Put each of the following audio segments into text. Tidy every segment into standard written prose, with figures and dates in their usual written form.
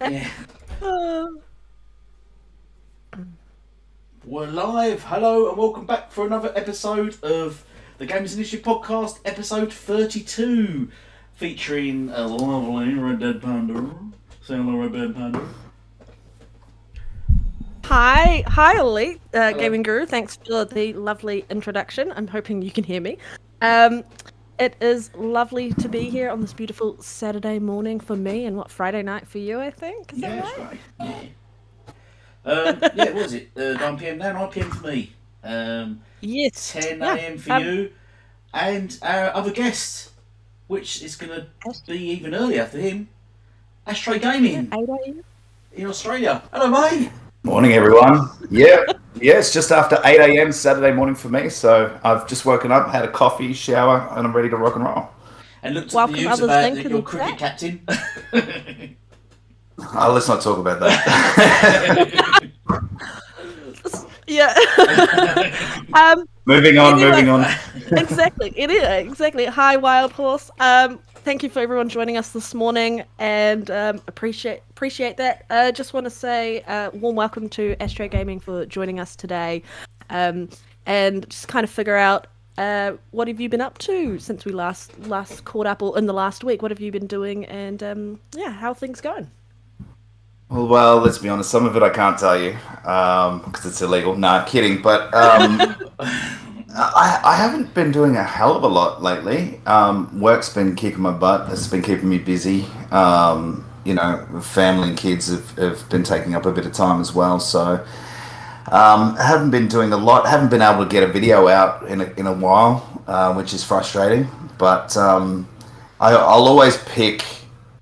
Yeah. We're live. Hello and welcome back for another episode of the Games Initiative Podcast, episode 32, featuring a lovely Red Dead Panda. Say hello, Red Dead Panda. Hi, Elite Gaming Guru. Thanks for the lovely introduction. I'm hoping you can hear me. It is lovely to be here on this beautiful Saturday morning for me, and Friday night for you, I think. Is that right? Right. What was it? 9 p.m. now, 9 p.m. for me. Yes. 10 a.m. for you, and our other guest, which is going to be even earlier for him, Ashtray Gaming 8 a.m. in Australia. Hello, mate. Morning, everyone. Yeah, it's just after 8 a.m. Saturday morning for me, so I've just woken up, had a coffee, shower, and I'm ready to rock and roll. And looked at the news about your cricket captain. Oh, let's not talk about that. Yeah. Moving on. Exactly. It is exactly. Hi, Wild Horse. Thank you for everyone joining us this morning, and appreciate that. Just want to say warm welcome to Ashtray Gaming for joining us today, and just kind of figure out what have you been up to since we last caught up, or in the last week. What have you been doing, and how are things going? Well, let's be honest. Some of it I can't tell you because it's illegal. No, kidding. But I haven't been doing a hell of a lot lately. Work's been kicking my butt. It's been keeping me busy. Family and kids have been taking up a bit of time as well. So I haven't been doing a lot. Haven't been able to get a video out in a while, which is frustrating. But I'll always pick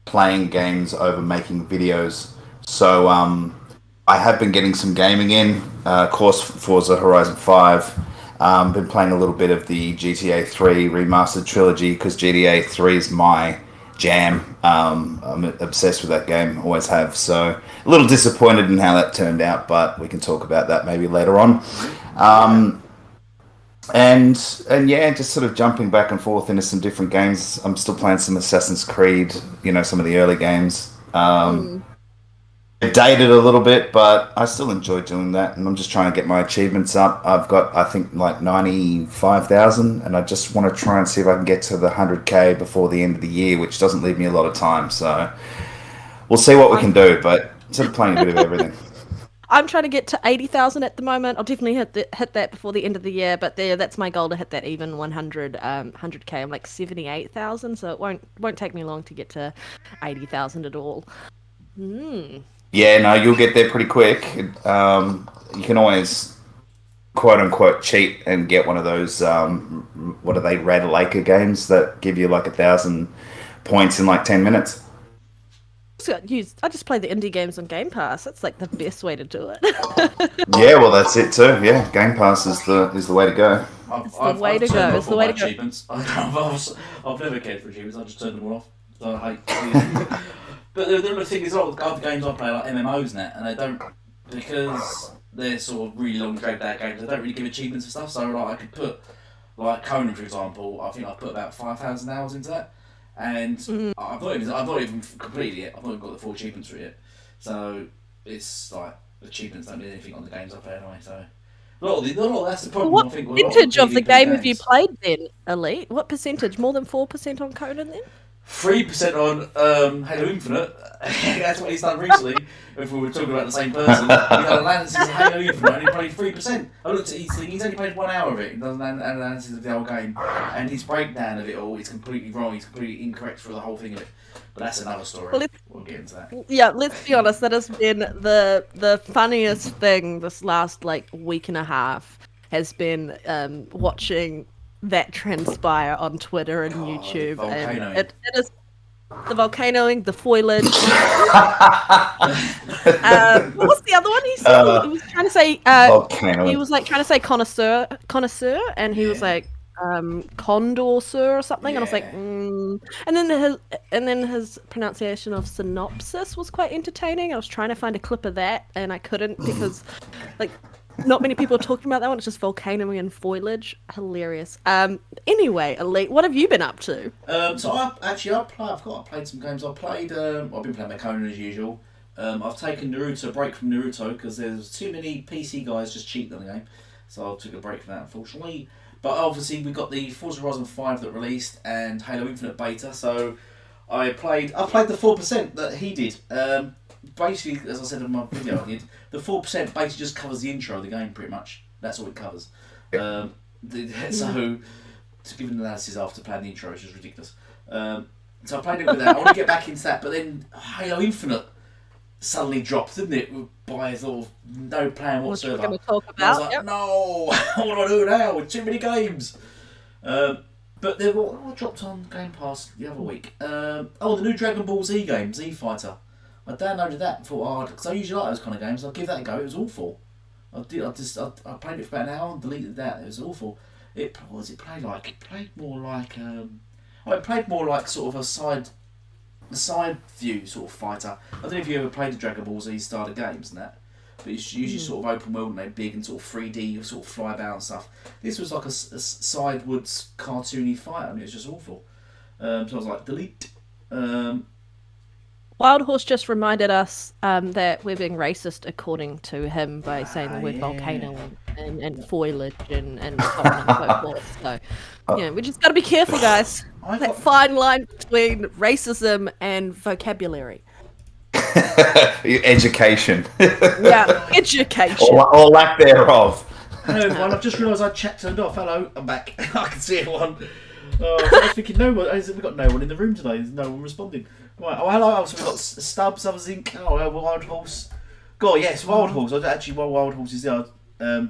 playing games over making videos. So I have been getting some gaming in. Of course, Forza Horizon 5. Been playing a little bit of the GTA 3 remastered trilogy because GTA 3 is my jam. I'm obsessed with that game, always have. So a little disappointed in how that turned out, but we can talk about that maybe later on. And just sort of jumping back and forth into some different games. I'm still playing some Assassin's Creed, some of the early games. It dated a little bit, but I still enjoy doing that, and I'm just trying to get my achievements up. I've got, I think, like 95,000, and I just want to try and see if I can get to the 100k before the end of the year, which doesn't leave me a lot of time. So we'll see what we can do, but sort of playing a bit of everything. I'm trying to get to 80,000 at the moment. I'll definitely hit that before the end of the year, but that's my goal, to hit that even 100k. I'm like 78,000, so it won't take me long to get to 80,000 at all. Yeah, no, you'll get there pretty quick. You can always, quote unquote, cheat and get one of those, what are they, Red Laker games that give you like 1,000 points in like 10 minutes. I just play the indie games on Game Pass. That's like the best way to do it. Yeah, well, that's it too. Yeah, Game Pass is the way to go. It's the way to go. It's the way to go. I've never cared for achievements. I just turn them all off. So I hate. But the thing is, a lot of the other games I play, like MMOs and that, and they don't, because they're sort of really long, dragged out games, they don't really give achievements for stuff. So like, I could put, like Conan, for example, I think I've put about 5,000 hours into that, and I've not even completed it yet. I've not even got the full achievements for it yet. So it's like, achievements don't mean anything on the games I play anyway, so. That's the problem. What I think, percentage of the game have you played then, Elite? What percentage? More than 4% on Conan then? 3% on Halo Infinite. That's what he's done recently. If we were talking about the same person, he done analysis of Halo Infinite and he played 3%. I looked at his thing, he's only played 1 hour of it. He does an analysis of the whole game, and his breakdown of it all is completely wrong. He's completely incorrect for the whole thing of it. But that's another story. Well, we'll get into that. Yeah, let's be honest. That has been the funniest thing this last like week and a half. Has been watching that transpire on Twitter and YouTube, and it is the volcanoing, the foliage. What was the other one he said? He was trying to say he was like trying to say connoisseur, and he was like condor or something, and I was like, and then his pronunciation of synopsis was quite entertaining. I was trying to find a clip of that, and I couldn't because like. Not many people are talking about that one. It's just volcanoing and foliage. Hilarious. Anyway, Elite, what have you been up to? So I've played some games. I've been playing my Conan as usual. I've taken a break from Naruto because there's too many PC guys just cheating on the game, so I took a break from that, unfortunately. But obviously we got the Forza Horizon 5 that released and Halo Infinite beta, so I played the 4% that he did. Basically, as I said in my video, the 4% basically just covers the intro of the game, pretty much. That's all it covers. So to give an analysis after playing the intro is just ridiculous. So I played it with that. I want to get back into that, but then Halo Infinite suddenly dropped, didn't it? By sort of no plan whatsoever. What we're going to talk about. I was like, no, what do I do now? Too many games. But then what dropped on Game Pass the other week? The new Dragon Ball Z game, Z Fighter. I downloaded that and thought, because I usually like those kind of games, I'll give that a go. It was awful. I played it for about an hour and deleted that. It was awful. What does it play like? It played more like it played more like sort of a side view sort of fighter. I don't know if you ever played the Dragon Ball Z starter games and that, but it's usually sort of open world and they're big and sort of 3D, sort of fly about and stuff. This was like a sidewards cartoony fighter and it was just awful. So I was like, delete. Wild Horse just reminded us that we're being racist according to him by saying the word volcano and foliage and so on and so forth. So, we just got to be careful, guys. That fine line between racism and vocabulary. Education. Yeah, education. Or lack thereof. Hello everyone, I've just realised our chat turned off. Hello, I'm back. I can see everyone. I was thinking, we've got no one in the room today. There's no one responding. Right, hello. So we've got Stubbs, Other Zinc. Wild Horse. God, yes, Wild Horse. While Wild Horse is there, I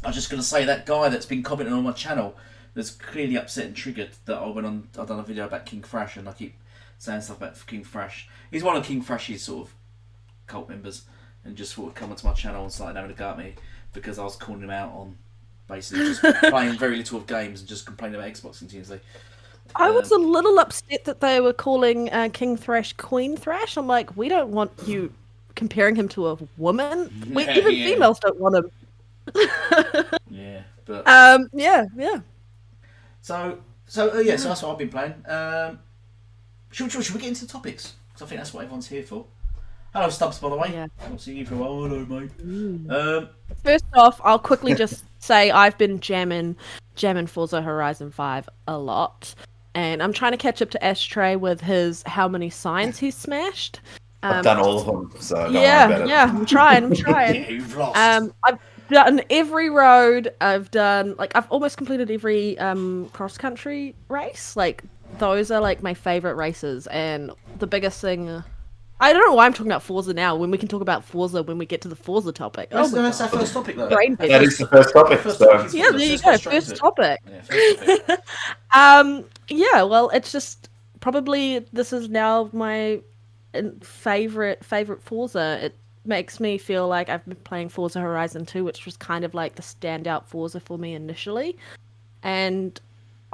was just going to say that guy that's been commenting on my channel that's clearly upset and triggered that I've done a video about King Thrash and I keep saying stuff about King Thrash. He's one of King Thrash's sort of cult members and just sort of come onto my channel and started having a go at me because I was calling him out on basically just playing very little of games and just complaining about Xbox continuously. I was a little upset that they were calling King Thrash Queen Thrash. I'm like, we don't want you comparing him to a woman. Even females don't want him. Yeah, but yeah. So that's what I've been playing. Should we get into the topics? Because I think that's what everyone's here for. Hello, Stubbs, by the way. Yeah. I've not seen you for a while. Hello, mate. First off, I'll quickly just say I've been jamming Forza Horizon 5 a lot. And I'm trying to catch up to Ashtray with his how many signs he's smashed. I've done all of them, so don't worry about it. Yeah, I'm trying. Yeah, you've lost. I've done every road. I've almost completed every cross-country race. Like, those are, like, my favourite races. And the biggest thing... I don't know why I'm talking about Forza now, when we can talk about Forza when we get to the Forza topic. That's our first topic, though. That is the first topic. Yeah, there you go. First topic. Yeah, well, it's just probably this is now my favorite Forza. It makes me feel like I've been playing Forza Horizon 2, which was kind of like the standout Forza for me initially. And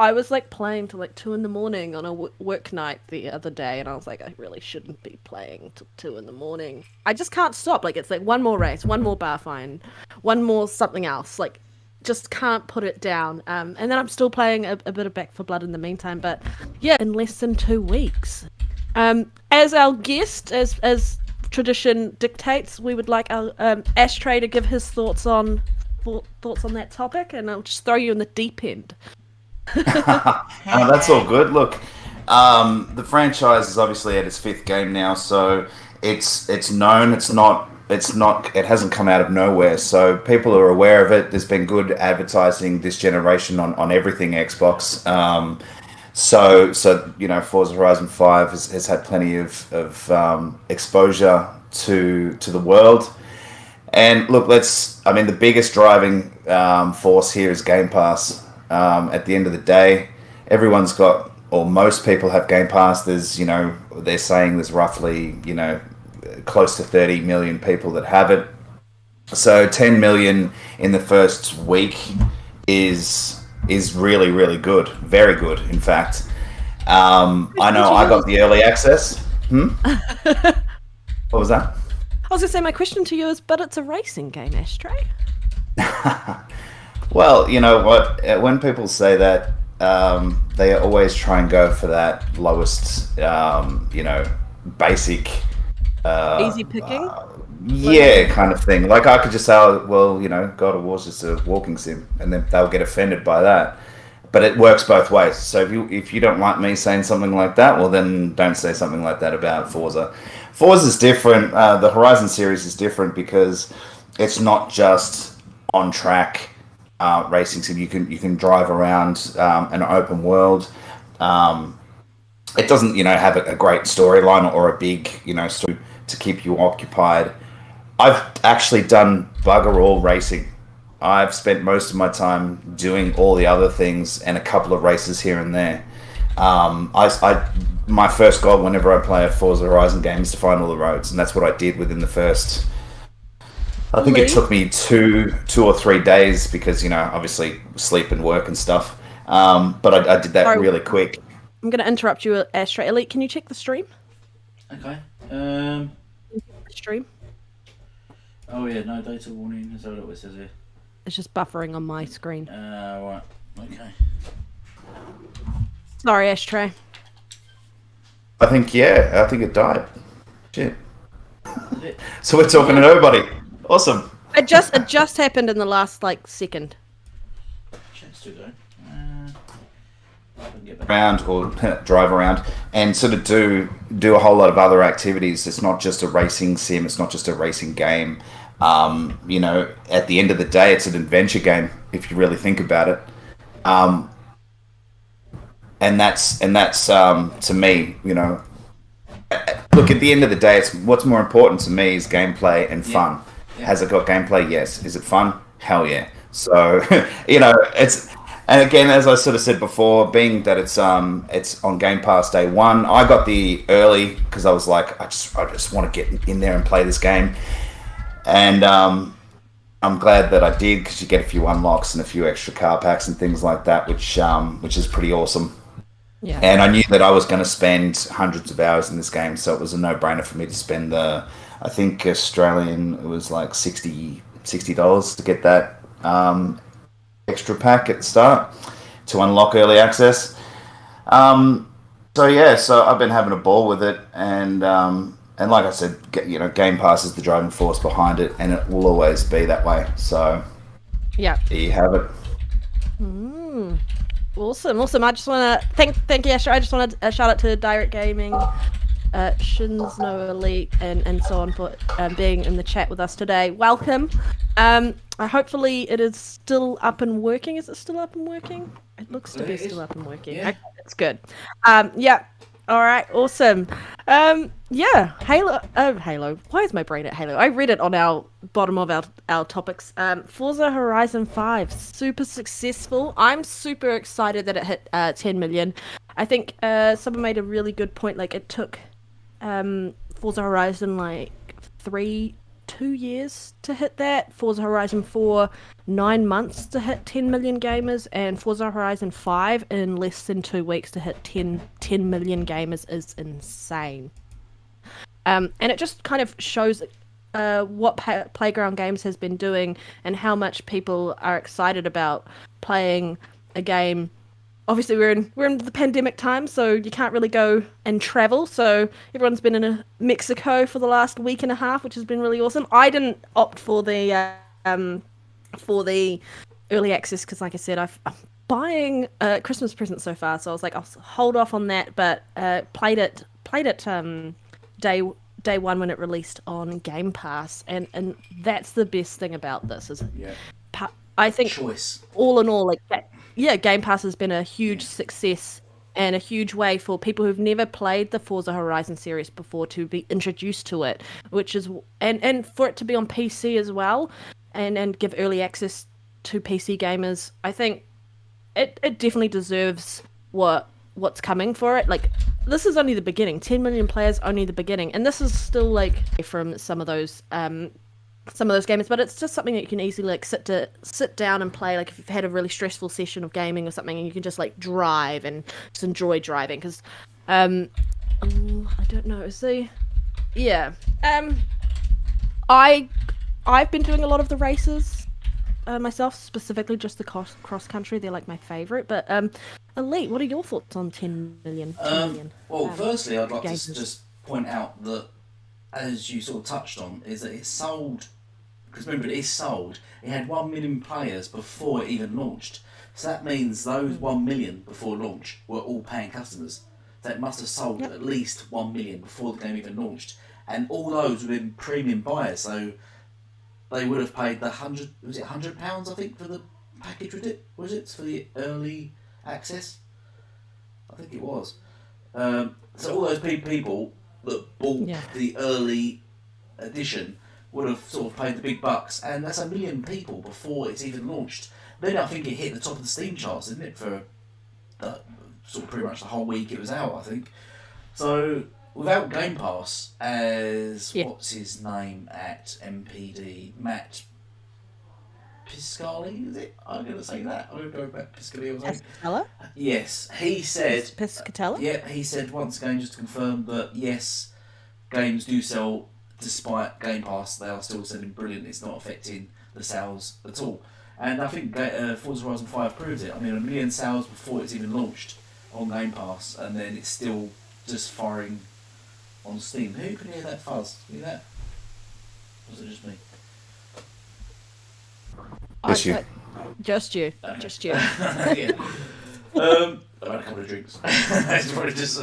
I was like playing till like 2 a.m. on a work night the other day, and I was like, I really shouldn't be playing till 2 a.m. I just can't stop. Like, it's like one more race, one more bar find, one more something else. Like, just can't put it down. And then I'm still playing a bit of Back 4 Blood in the meantime. But yeah, in less than 2 weeks. As our guest, as tradition dictates, we would like our Ashtray to give his thoughts on that topic, and I'll just throw you in the deep end. That's all good. Look, the franchise is obviously at its 5th game now, so it's known. It hasn't come out of nowhere, so people are aware of it. There's been good advertising this generation on everything Xbox. So Forza Horizon 5 has had plenty of exposure to the world. And look, the biggest driving force here is Game Pass. At the end of the day, everyone's got, or most people have Game Pass. They're saying there's roughly, close to 30 million people that have it. So 10 million in the first week is really, really good. Very good, in fact. I know I got the early access. What was that? I was going to say, my question to you is, but it's a racing game, Ashtray. Well, you know what? When people say that, they always try and go for that lowest, basic Easy picking? Yeah, kind of thing. Like I could just say, oh, well, God of War's just a walking sim, and then they'll get offended by that. But it works both ways. So if you don't like me saying something like that, well, then don't say something like that about Forza. Forza's different. The Horizon series is different because it's not just on track racing sim. You can drive around an open world. It doesn't, have a great storyline or a big, story to keep you occupied. I've actually done bugger all racing. I've spent most of my time doing all the other things and a couple of races here and there. My first goal whenever I play a Forza Horizon game is to find all the roads, and that's what I did within the first. I think it took me two or 3 days because obviously sleep and work and stuff. But I did that really quick. I'm going to interrupt you, Ashtray. Elite, can you check the stream? Okay. Stream. Oh yeah, no data warning. Is that what it says here? It's just buffering on my screen. Right. Okay. Sorry, Ashtray. I think it died. Shit. So we're talking to nobody. Awesome. It just happened in the last second. Chance to go. Around or drive around and sort of do a whole lot of other activities. It's not just a racing sim. It's not just a racing game. At the end of the day, it's an adventure game if you really think about it. And that's to me, look, at the end of the day, it's what's more important to me is gameplay and fun. Yeah. Has it got gameplay? Yes. Is it fun? Hell yeah. So, it's. And again, as I sort of said before, being that it's on Game Pass day one, I got the early because I was like, I just want to get in there and play this game, and I'm glad that I did because you get a few unlocks and a few extra car packs and things like that, which is pretty awesome. Yeah. And I knew that I was going to spend hundreds of hours in this game, so it was a no-brainer for me to spend I think Australian, it was like $60 to get that. Extra pack at the start to unlock early access. So I've been having a ball with it, and like I said, Game Pass is the driving force behind it, and it will always be that way. So yeah, there you have it. Awesome. I just want to thank you, Asher. I just want to shout out to Direct Gaming, Shins, No Elite, and so on for being in the chat with us today. Welcome. Hopefully it is still up and working. Is it still up and working? It looks to be still up and working. Yeah. Okay, that's good. Yeah. All right. Awesome. Yeah. Halo. Why is my brain at Halo? I read it on our bottom of our topics. Forza Horizon 5, super successful. I'm super excited that it hit 10 million. I think someone made a really good point. It took Forza Horizon 2 years to hit that. Forza Horizon 4, 9 months to hit 10 million gamers, and Forza Horizon 5 in less than 2 weeks to hit 10 million gamers is insane. And it just kind of shows what Playground Games has been doing and how much people are excited about playing a game. Obviously, we're in the pandemic time, so you can't really go and travel. So everyone's been in Mexico for the last week and a half, which has been really awesome. I didn't opt for the early access because, like I said, I'm buying a Christmas present so far. So I was like, I'll hold off on that. But played it day one when it released on Game Pass, and that's the best thing about this is I think choice. All in all, Game Pass has been a huge success and a huge way for people who've never played the Forza Horizon series before to be introduced to it, which is and for it to be on PC as well, and give early access to PC gamers. I think it definitely deserves what's coming for it. This is only the beginning. 10 million players, only the beginning, and this is still from some of those games, but it's just something that you can easily sit down and play. If you've had a really stressful session of gaming or something, and you can just drive and just enjoy driving. Because I don't know. I've been doing a lot of the races myself, specifically just the cross country. They're my favorite. But Elite, what are your thoughts on 10 million? Well, firstly, I'd like to just point out that as you sort of touched on, is that it's sold. Because remember, it is sold. It had 1 million players before it even launched. So that means those 1 million before launch were all paying customers. So it must have sold at least 1 million before the game even launched. And all those would have been premium buyers. So they would have paid the £100, I think, for the package, was it for the early access? I think it was. So all those people that bought the early edition would have sort of paid the big bucks, and that's 1 million people before it's even launched. Then I think it hit the top of the Steam charts, didn't it, for sort of pretty much the whole week it was out, I think. So without Game Pass, as what's his name at MPD, Matt Piscali, is it? I'm going to say that. I'm going to go back Piscali or something. Piscatella? Yes, he said... Piscatella? Yeah, he said once again, just to confirm, that yes, games do sell despite Game Pass. They are still selling brilliant. It's not affecting the sales at all. And I think Forza Horizon 5 proves it. I mean, 1 million sales before it's even launched on Game Pass, and then it's still just firing on Steam. Who can hear that fuzz? Can you hear that? Or was it just me? Just you. Just you. Just you. Yeah. I've had a couple of drinks. It's probably just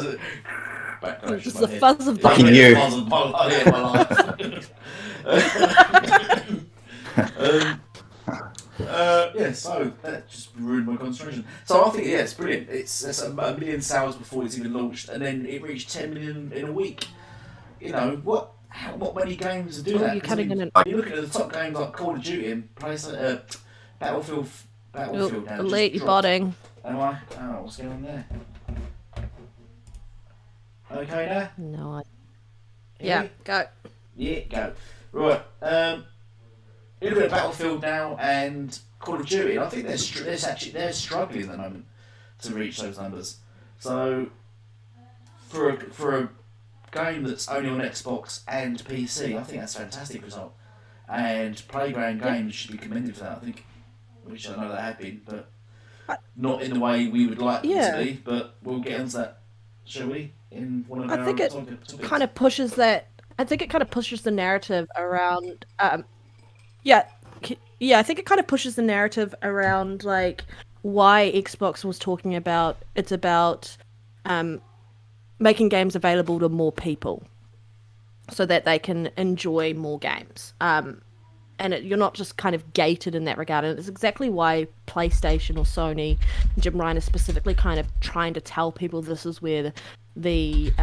background. Just the fuzz of Fucking you. Fuzz of my life. So that just ruined my concentration. So I think it's brilliant. It's 1 million sales before it's even launched, and then it reached 10 million in a week. You know what many games do that? You're looking at the top games like Call of Duty and Battlefield. Elite, you're botting. Am I? Oh, what's going on there? Okay there? No, Yeah, go. Yeah, go. Right. You look at Battlefield now and Call of Duty, and I think they're struggling at the moment to reach those numbers. So for a game that's only on Xbox and PC, I think that's a fantastic result. And Playground Games should be commended for that, I think. Which I know they have been, but not in the way we would like them to be. But we'll get into that, shall we? In one of our topics. Kind of pushes that. I think it kind of pushes the narrative around. I think it kind of pushes the narrative around like why Xbox was talking about it's about making games available to more people, so that they can enjoy more games. And you're not just kind of gated in that regard. And it's exactly why PlayStation or Sony, Jim Ryan is specifically kind of trying to tell people this is where the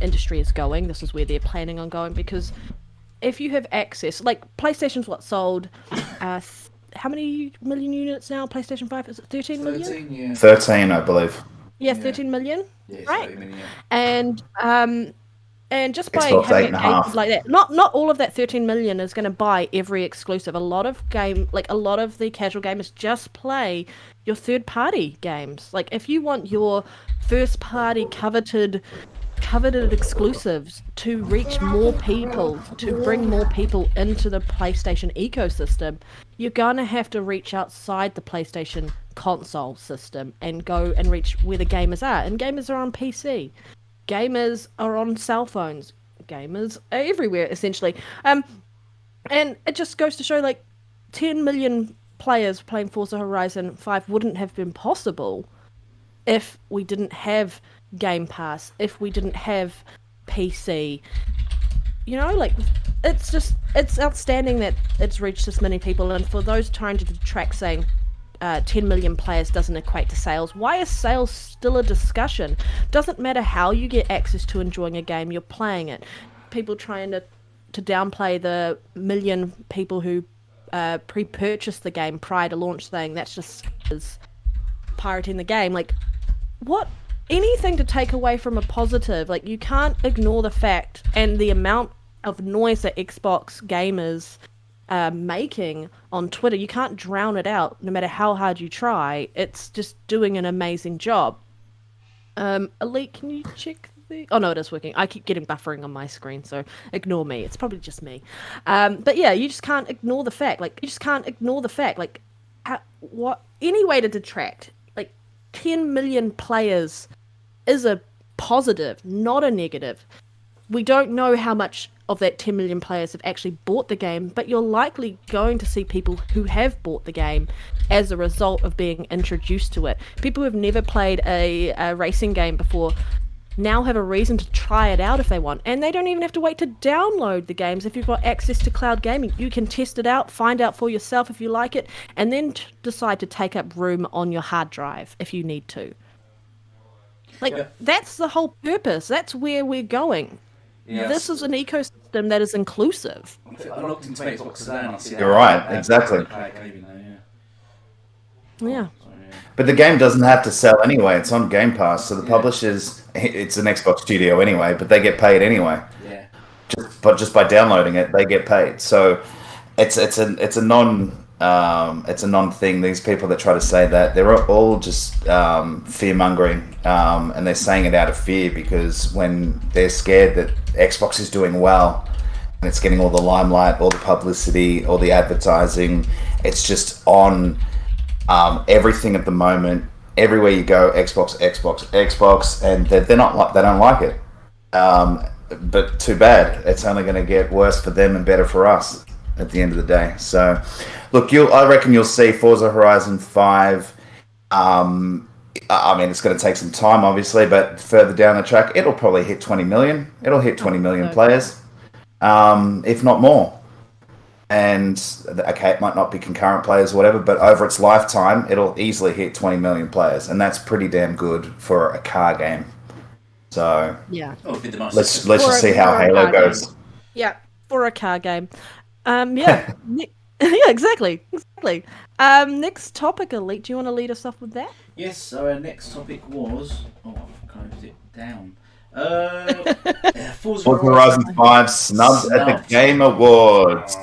industry is going. This is where they're planning on going. Because if you have access, like PlayStation's sold, how many million units now? PlayStation 5, is it 13 million? 13, yeah. 13, I believe. Yeah, 13 million. Yeah, right. 13 million, yeah. And just by Xbox having it 8.5. like that, not all of that 13 million is going to buy every exclusive. A lot of the casual gamers just play your third-party games. Like if you want your first-party coveted exclusives to reach more people, to bring more people into the PlayStation ecosystem, you're gonna have to reach outside the PlayStation console system and go and reach where the gamers are. And gamers are on PC. Gamers are on cell phones. Gamers are everywhere, essentially. And it just goes to show, like, 10 million players playing Forza Horizon 5 wouldn't have been possible if we didn't have Game Pass, if we didn't have PC. You know, like, it's outstanding that it's reached this many people. And for those trying to detract saying 10 million players doesn't equate to sales, why is sales still a discussion? Doesn't matter how you get access to enjoying a game, you're playing it. People trying to downplay the million people who pre-purchased the game prior to launch, saying that's just is pirating the game. Like, what? Anything to take away from a positive. Like, you can't ignore the fact and the amount of noise that Xbox gamers making on Twitter. You can't drown it out no matter how hard you try. It's just doing an amazing job. Elite, can you check the... Oh no, it is working. I keep getting buffering on my screen, so ignore me. It's probably just me. But yeah, you just can't ignore the fact. What any way to detract, like 10 million players is a positive, not a negative. We don't know how much of that 10 million players have actually bought the game, but you're likely going to see people who have bought the game as a result of being introduced to it. People who have never played a racing game before now have a reason to try it out if they want, and they don't even have to wait to download the games. If you've got access to cloud gaming, you can test it out, find out for yourself if you like it, and then decide to take up room on your hard drive if you need to. That's the whole purpose. That's where we're going. Yes. This is an ecosystem that is inclusive. I looked into Xbox today and I see You're right, exactly. Yeah. But the game doesn't have to sell anyway. It's on Game Pass, so the publishers, it's an Xbox studio anyway, but they get paid anyway. Yeah. Just by downloading it, they get paid. So it's a non thing. These people that try to say that, they're all just fear mongering, and they're saying it out of fear because when they're scared that Xbox is doing well and it's getting all the limelight, all the publicity, all the advertising, it's just on. Everything at the moment, everywhere you go, Xbox, and they don't like it. But too bad. It's only going to get worse for them and better for us at the end of the day. So, look, I reckon you'll see Forza Horizon 5. I mean, it's going to take some time, obviously, but further down the track, it'll probably hit 20 million. It'll hit 20 million players, if not more. And okay, it might not be concurrent players or whatever, but over its lifetime, it'll easily hit 20 million players, and that's pretty damn good for a car game. So yeah, let's just see how Halo goes. Game. Yeah, for a car game. Yeah, yeah, exactly. Next topic, Elite. Do you want to lead us off with that? Yes. So our next topic was. Oh, I've closed it down. Forza Horizon 5 snubbed at the Game Awards.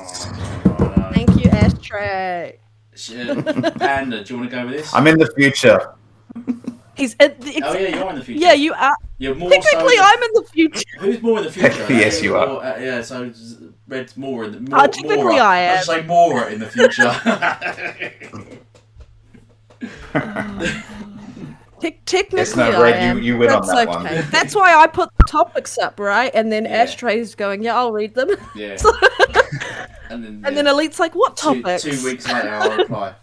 Thank you, Ashtray. Panda, do you want to go with this? I'm in the future. You're in the future. Yeah, you are. You're more technically, I'm in the future. Who's more in the future? Yes, you are. Yeah, so Red's more in the future. Technically, I am. I should say more in the future. Technically, yes, no, Red, you win on that one. That's why I put the topics up, right? And then Ashtray's going, yeah, I'll read them. Yeah. and then Elite's like, what topics? 2 weeks later, I'll reply.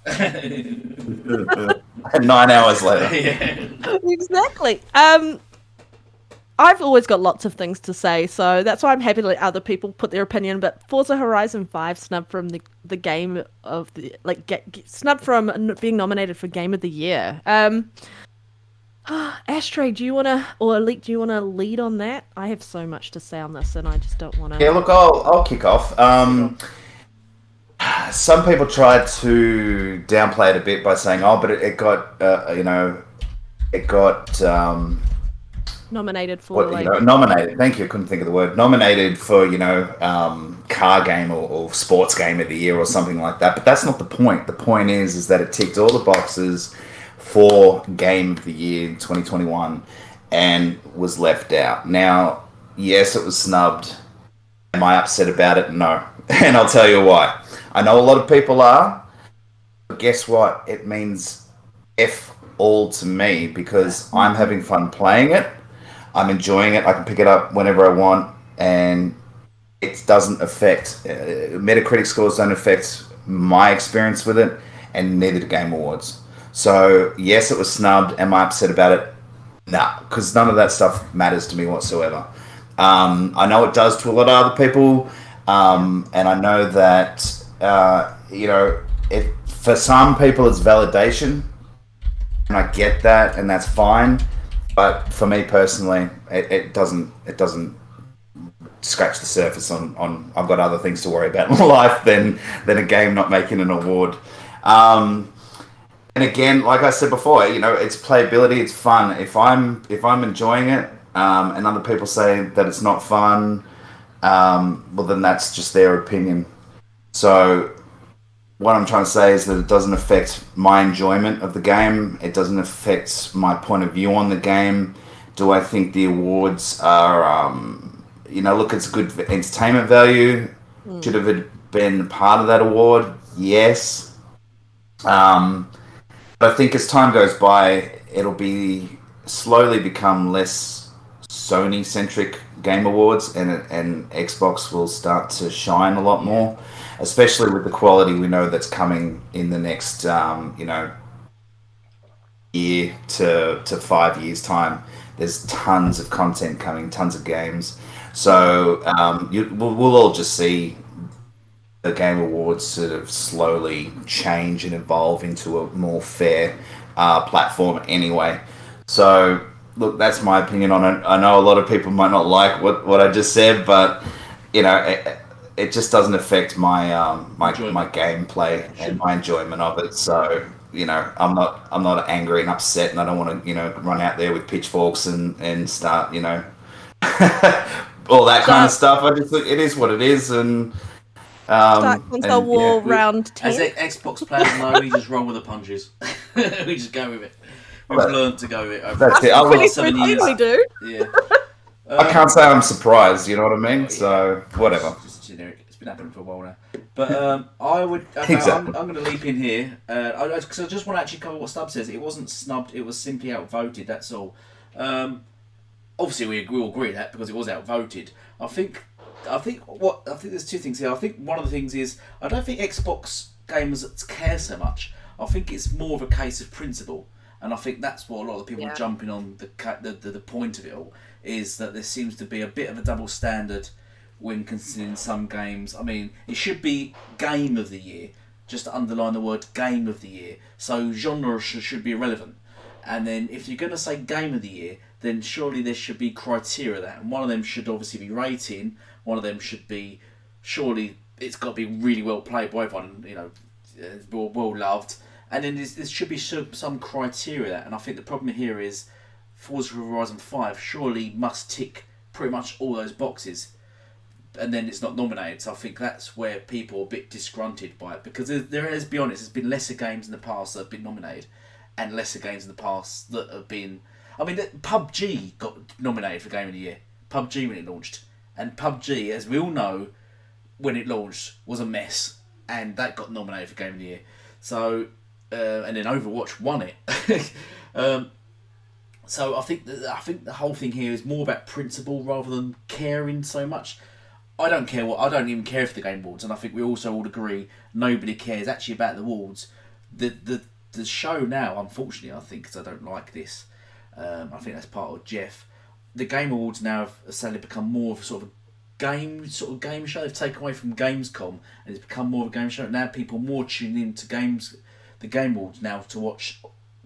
9 hours later. Yeah. Exactly. I've always got lots of things to say, so that's why I'm happy to let other people put their opinion. But Forza Horizon 5 snubbed from the game of the snubbed from being nominated for Game of the Year. Ashtray, do you want to, or Elite, do you want to lead on that? I have so much to say on this, and I just don't want to. Yeah, look, I'll kick off. Some people tried to downplay it a bit by saying, "Oh, but it got, it got nominated for nominated." Thank you. I couldn't think of the word. Nominated for car game or sports game of the year or something like that. But that's not the point. The point is that it ticked all the boxes for Game of the Year in 2021 and was left out. Now, yes, it was snubbed. Am I upset about it? No. And I'll tell you why. I know a lot of people are, but guess what? It means F all to me because I'm having fun playing it. I'm enjoying it. I can pick it up whenever I want, and it doesn't affect... Metacritic scores don't affect my experience with it, and neither do Game Awards. So, yes, it was snubbed. Am I upset about it? Nah, because none of that stuff matters to me whatsoever. I know it does to a lot of other people, and I know that, for some people it's validation, and I get that, and that's fine. But for me personally, it doesn't scratch the surface on I've got other things to worry about in life than a game not making an award. And again, like I said before, it's playability, it's fun. If I'm enjoying it, and other people say that it's not fun, well then that's just their opinion. So what I'm trying to say is that it doesn't affect my enjoyment of the game. It doesn't affect my point of view on the game. Do I think the awards are, look, it's good for entertainment value. Should have been part of that award? Yes. But I think as time goes by, it'll slowly become less Sony centric game awards, and Xbox will start to shine a lot more, especially with the quality we know that's coming in the next year to 5 years time. There's tons of content coming, tons of games. So we'll all just see the Game Awards sort of slowly change and evolve into a more fair platform anyway. So, look, that's my opinion on it. I know a lot of people might not like what I just said, but, it just doesn't affect my my gameplay and my enjoyment of it. So, I'm not angry and upset, and I don't want to, run out there with pitchforks and start, all that kind of stuff. I just think it is what it is, and start console war round 10. As Xbox players know, we just roll with the punches. We just go with it. We've learned to go with it. That's it. We do. Yeah. I can't say I'm surprised. You know what I mean? So whatever. It's just generic. It's been happening for a while now. But I would. Exactly. I'm going to leap in here because I just want to actually cover what Stubb says. It wasn't snubbed. It was simply outvoted. That's all. Obviously, we all agree with that because it was outvoted. I think there's two things here. I think one of the things is I don't think Xbox gamers care so much. I think it's more of a case of principle, and I think that's what a lot of the people are jumping on the point of it all is that there seems to be a bit of a double standard when considering some games. I mean, it should be Game of the Year, just to underline the word Game of the Year. So genre should be irrelevant. And then if you're going to say Game of the Year, then surely there should be criteria that. And one of them should obviously be rating. One of them should be, surely it's got to be really well played by everyone, well loved. And then there should be some criteria that. And I think the problem here is Forza Horizon 5 surely must tick pretty much all those boxes. And then it's not nominated. So I think that's where people are a bit disgruntled by it. Because let's be honest, there's been lesser games in the past that have been nominated. And lesser games in the past that have been... I mean, PUBG got nominated for Game of the Year. PUBG when it launched. And PUBG, as we all know, when it launched, was a mess. And that got nominated for Game of the Year. So, and then Overwatch won it. So I think the whole thing here is more about principle rather than caring so much. I don't even care for the Game Awards. And I think we also all agree nobody cares actually about the awards. The show now, unfortunately, I think, because I don't like this, I think that's part of Jeff. The Game Awards now have sadly become more of a sort of game show. They've taken away from Gamescom and it's become more of a game show. Now people are more tuned into the Game Awards now to watch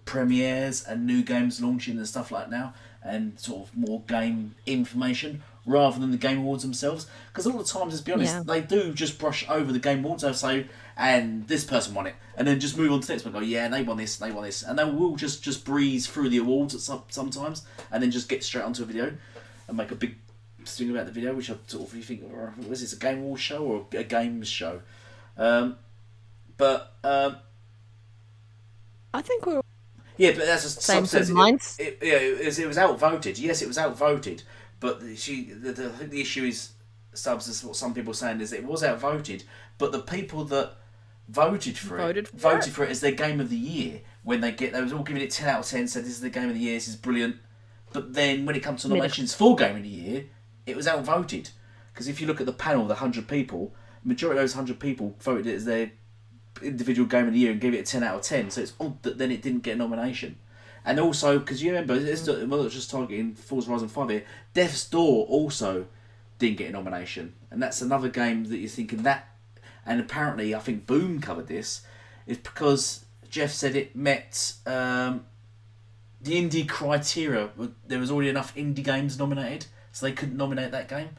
premieres and new games launching and stuff like that now, and sort of more game information rather than the Game Awards themselves. Because all the times, let's be honest, they do just brush over the Game Awards. They'll say, and this person won it, and then just move on to the next one. Go, yeah, they won this, and they will just breeze through the awards sometimes, and then just get straight onto a video and make a big thing about the video, which I sort of think, was this a Game Awards show or a games show? But I think we're but that's just same says minds. It was outvoted. Yes, it was outvoted, but I think the issue is what some people are saying is it was outvoted, but the people that voted for it as their Game of the Year when they was all giving it 10 out of 10, said this is the Game of the Year, this is brilliant. But then when it comes to nominations for Game of the Year, it was outvoted. Because if you look at the panel, the 100 people, the majority of those 100 people voted it as their individual Game of the Year and gave it a 10 out of 10. So it's odd that then it didn't get a nomination. And also, because you remember, it's not just targeting Forza Horizon 5 here, Death's Door also didn't get a nomination. And that's another game that you're thinking that, and apparently I think Boom covered this, is because Jeff said it met the indie criteria. There was already enough indie games nominated, so they couldn't nominate that game.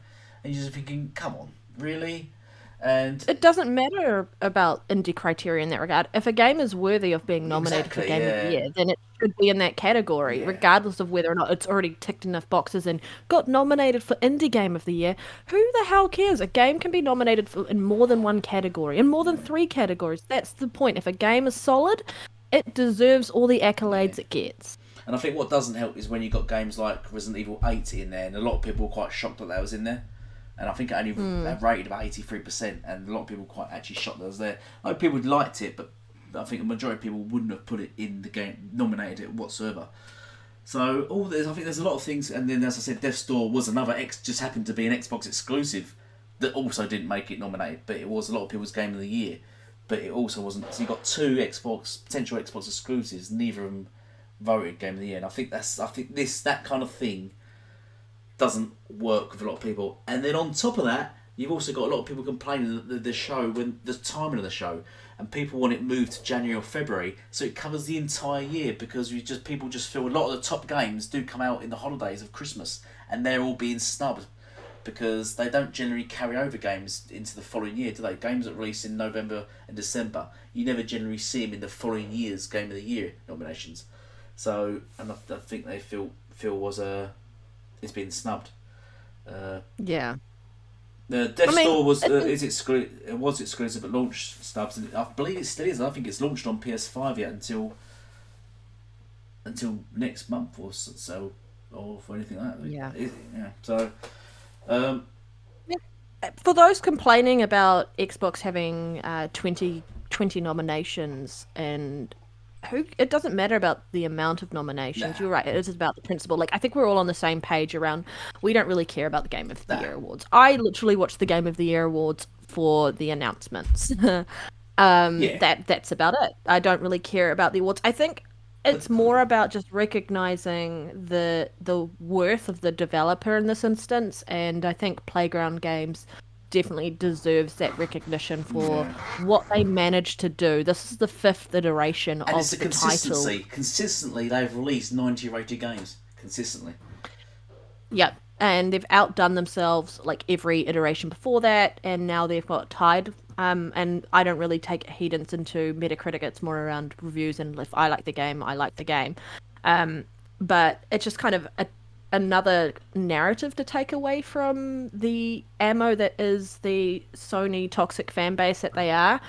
And you're just thinking, come on, really? And it doesn't matter about indie criteria in that regard. If a game is worthy of being nominated for Game of the Year, then it should be in that category, regardless of whether or not it's already ticked enough boxes and got nominated for Indie Game of the Year. Who the hell cares? A game can be nominated in more than one category, in more than 3 categories. That's the point. If a game is solid, it deserves all the accolades it gets. And I think what doesn't help is when you got games like Resident Evil 8 in there, and a lot of people were quite shocked that was in there. And I think it only rated about 83%, and a lot of people were quite actually shocked that it was there. I know people liked it, but I think the majority of people wouldn't have put it in the game, nominated it whatsoever. So all I think there's a lot of things, and then as I said, Death's Door was another just happened to be an Xbox exclusive that also didn't make it nominated, but it was a lot of people's game of the year. But it also wasn't. So you got two potential Xbox exclusives, neither of them voted game of the year. And I think that kind of thing doesn't work with a lot of people. And then on top of that, you've also got a lot of people complaining that the show, when the timing of the show, and people want it moved to January or February, so it covers the entire year, because people just feel a lot of the top games do come out in the holidays of Christmas, and they're all being snubbed because they don't generally carry over games into the following year, do they? Games that release in November and December, you never generally see them in the following year's Game of the Year nominations. So, and I think they feel it's been snubbed. Yeah. The Death's Door was exclusive at launch stubs, and I believe it still is. I don't think it's launched on PS5 yet until next month or so, or for anything like that. Yeah. So, for those complaining about Xbox having 20 nominations, and it doesn't matter about the amount of nominations. Nah. You're right. It is about the principle. Like, I think we're all on the same page around. We don't really care about the Game of the Year awards. I literally watch the Game of the Year awards for the announcements. That's about it. I don't really care about the awards. I think it's more about just recognizing the worth of the developer in this instance, and I think Playground Games definitely deserves that recognition for what they managed to do. This is the 5th iteration of it's the title. Consistently, they've released 90 rated games. Consistently. Yep. And they've outdone themselves like every iteration before that, and now they've got tied. And I don't really take heedance into Metacritic. It's more around reviews, and if I like the game, I like the game. But it's just kind of another narrative to take away from the ammo that is the Sony toxic fan base that they are,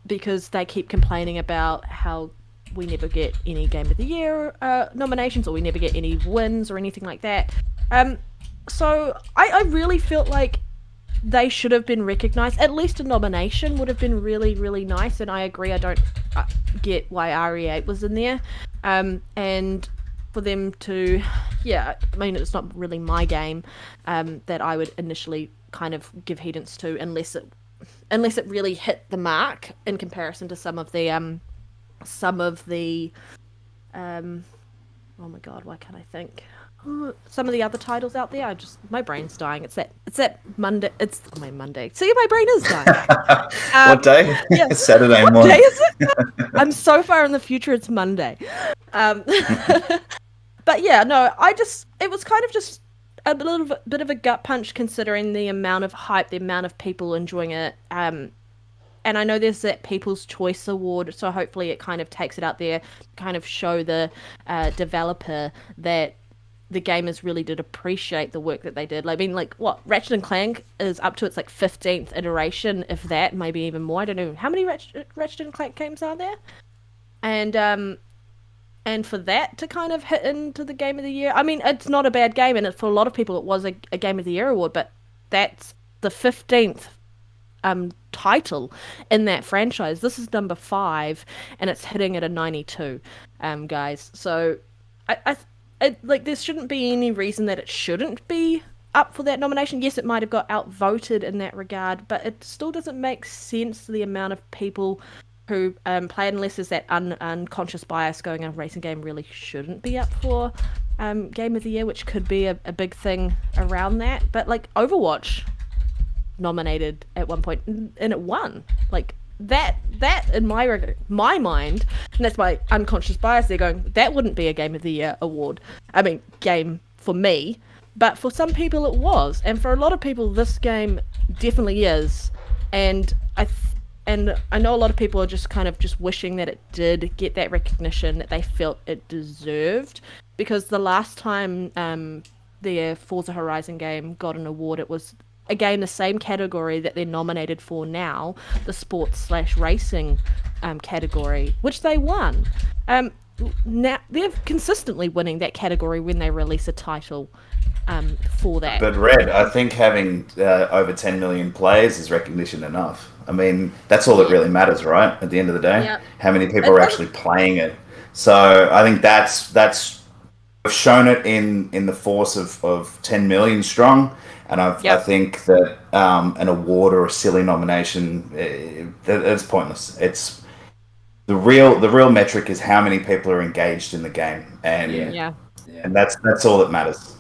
because they keep complaining about how we never get any Game of the Year nominations, or we never get any wins or anything like that. So I really felt like they should have been recognised. At least a nomination would have been really, really nice, and I agree, I don't get why RE8 was in there. And for them to, I mean, it's not really my game that I would initially kind of give heedance to, unless it really hit the mark in comparison to some of the oh my god, why can't I think? Some of the other titles out there, my brain's dying. It's that Monday. It's my Monday. See, my brain is dying. What day? Yeah. Saturday morning. What day is it? I'm so far in the future. It's Monday. But yeah, no, it was kind of just a little bit of a gut punch, considering the amount of hype, the amount of people enjoying it. And I know there's that People's Choice Award, so hopefully it kind of takes it out there, kind of show the developer that the gamers really did appreciate the work that they did. I mean, like, what, Ratchet & Clank is up to its, 15th iteration, if that, maybe even more. I don't know. How many Ratchet & Clank games are there? And for that to kind of hit into the Game of the Year, I mean, it's not a bad game, and for a lot of people it was a Game of the Year award, but that's the 15th title in that franchise. This is number 5, and it's hitting at a 92, guys. So there shouldn't be any reason that it shouldn't be up for that nomination. Yes, it might have got outvoted in that regard, but it still doesn't make sense, the amount of people who play it, unless there's that unconscious bias going, a racing game really shouldn't be up for Game of the Year, which could be a big thing around that. But like Overwatch nominated at one point, and it won. Like that in my mind, and that's my unconscious bias there going, that wouldn't be a Game of the Year award. I mean, game for me, but for some people it was, and for a lot of people this game definitely is. And I know a lot of people are just kind of just wishing that it did get that recognition that they felt it deserved, because the last time the Forza Horizon game got an award, it was again the same category that they're nominated for now, the sports/racing category, which they won. Now they're consistently winning that category when they release a title for that. But Red, I think having over 10 million players is recognition enough. I mean, that's all that really matters, right? At the end of the day, how many people are actually playing it. So I think that's shown it in the force of 10 million strong, and I think that an award or a silly nomination, it's pointless. It's the real metric is how many people are engaged in the game, and and that's all that matters.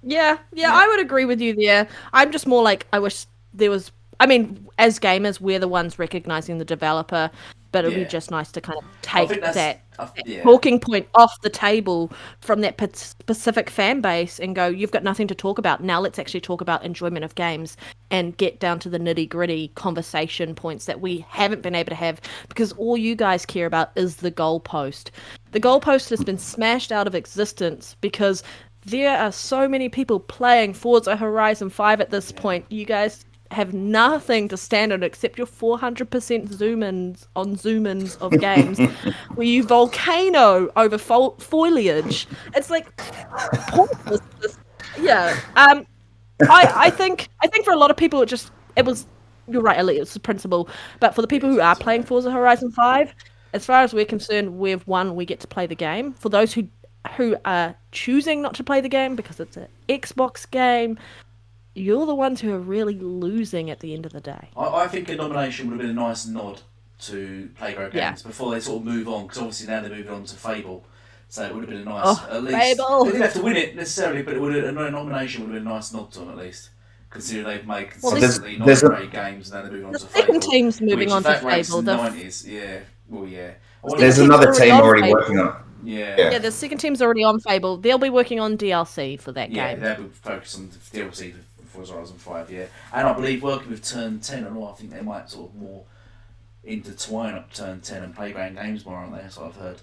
Yeah, I would agree with you there. I'm just more like, I wish there was. I mean, as gamers, we're the ones recognizing the developer, but it'd be just nice to kind of take that talking point off the table from that specific fan base and go, you've got nothing to talk about. Now let's actually talk about enjoyment of games and get down to the nitty-gritty conversation points that we haven't been able to have, because all you guys care about is the goalpost. The goalpost has been smashed out of existence because there are so many people playing Forza Horizon 5 at this point. You guys have nothing to stand on except your 400% zoom-ins of games where you volcano over foliage. It's like pointless. I think for a lot of people it was you're right, Elite, it's the principle. But for the people who are playing Forza Horizon 5, as far as we're concerned, we get to play the game. For those who are choosing not to play the game because it's an Xbox game, you're the ones who are really losing at the end of the day. I think a nomination would have been a nice nod to Playground Games before they sort of move on, because obviously now they're moving on to Fable. So it would have been a nice, at least. Fable. They didn't have to win it necessarily, but a nomination would have been a nice nod to them at least, considering they've made consistently not great games. Now they're moving on to Fable. The second team's moving on to Fable. The 90s, There's another team already working on it. Yeah, the second team's already on Fable. They'll be working on DLC for that game. Yeah, they'll be focused on DLC for Forza Horizon 5, And I believe working with Turn 10 and all, I think they might sort of more intertwine up Turn 10 and Playground Games more, aren't they? That's what I've heard.